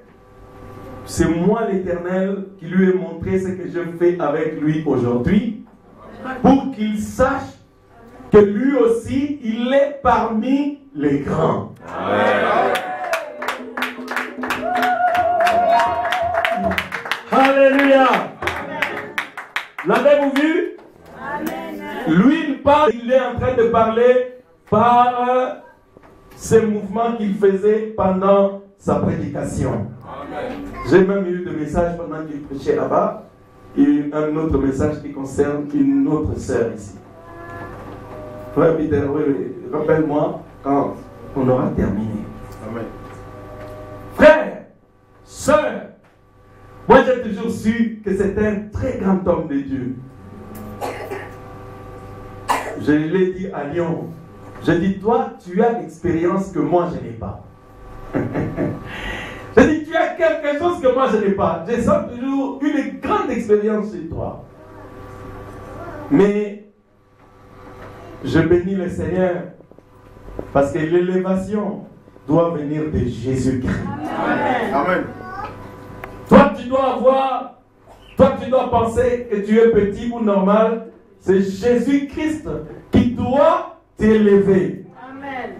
C'est moi l'Éternel qui lui ai montré ce que je fais avec lui aujourd'hui, pour qu'il sache que lui aussi, il est parmi les grands. Amen. Alléluia. L'avez-vous vu? Amen. Lui, il parle, il est en train de parler par ces mouvements qu'il faisait pendant sa prédication. J'ai même eu des messages pendant qu'il prêchait là-bas. Et un autre message qui concerne une autre sœur ici. Frère Peter, oui, rappelle-moi quand on aura terminé.
Amen.
Frères, sœurs, moi j'ai toujours su que c'était un très grand homme de Dieu. Je l'ai dit à Lyon. Je dis, toi, tu as l'expérience que moi je n'ai pas. Je dis, tu as quelque chose que moi je n'ai pas. Je sens toujours une grande expérience chez toi. Mais je bénis le Seigneur parce que l'élévation doit venir de Jésus-Christ.
Amen. Amen.
Toi, tu dois penser que tu es petit ou normal. C'est Jésus-Christ qui doit t'élever.
Amen.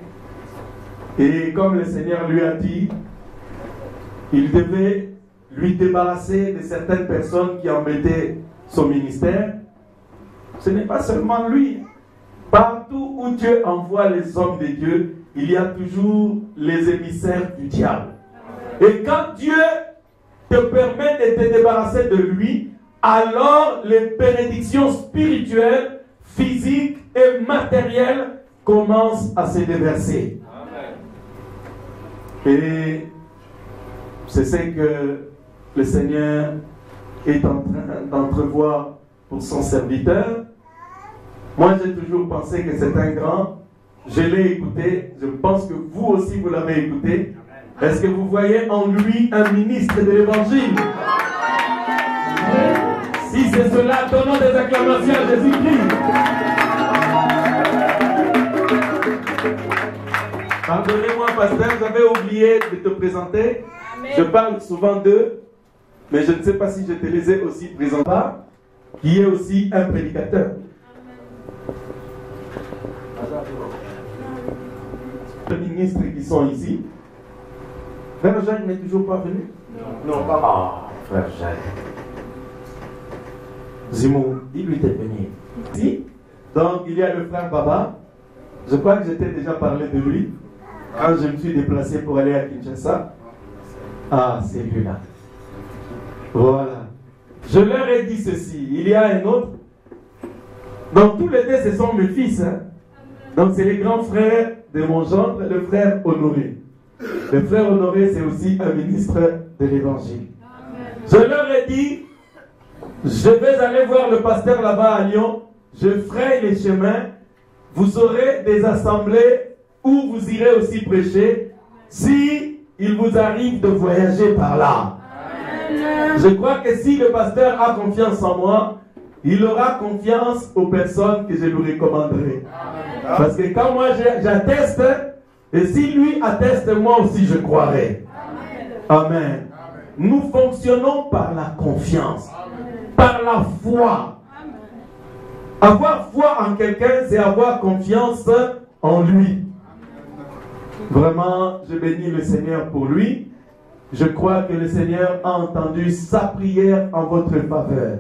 Et comme le Seigneur lui a dit, il devait lui débarrasser de certaines personnes qui embêtaient son ministère. Ce n'est pas seulement lui. Partout où Dieu envoie les hommes de Dieu, il y a toujours les émissaires du diable. Et quand Dieu te permet de te débarrasser de lui, alors les bénédictions spirituelles, physiques et matérielles commencent à se déverser. Amen. Et c'est ce que le Seigneur est en train d'entrevoir pour son serviteur. Moi, j'ai toujours pensé que c'est un grand. Je l'ai écouté. Je pense que vous aussi, vous l'avez écouté. Est-ce que vous voyez en lui un ministre de l'Évangile? Si c'est cela, donnons des acclamations à Jésus-Christ. Pardonnez-moi, pasteur, j'avais oublié de te présenter. Amen. Je parle souvent d'eux, mais je ne sais pas si je te les ai aussi présentés, qui est aussi un prédicateur. Les ministres qui sont ici. Frère Jacques n'est toujours pas venu?
Non, pas.
Ah, frère Jacques. Zimo, dis-lui de venir. Si. Donc, il y a le frère Baba. Je crois que j'étais déjà parlé de lui quand je me suis déplacé pour aller à Kinshasa. Ah, c'est lui-là. Voilà. Je leur ai dit ceci. Il y a un autre. Donc, tous les deux, ce sont mes fils. Hein? Donc, c'est les grands frères de mon gendre, le frère Honoré. Le frère Honoré, c'est aussi un ministre de l'Évangile. Je leur ai dit, je vais aller voir le pasteur là-bas à Lyon, je ferai les chemins, vous aurez des assemblées où vous irez aussi prêcher, si il vous arrive de voyager par là. Je crois que si le pasteur a confiance en moi, il aura confiance aux personnes que je lui recommanderai. Parce que quand moi j'atteste, et si lui atteste, moi aussi je croirai. Amen. Nous fonctionnons par la confiance, par la foi. Avoir foi en quelqu'un, c'est avoir confiance en lui. Vraiment, je bénis le Seigneur pour lui. Je crois que le Seigneur a entendu sa prière en votre faveur.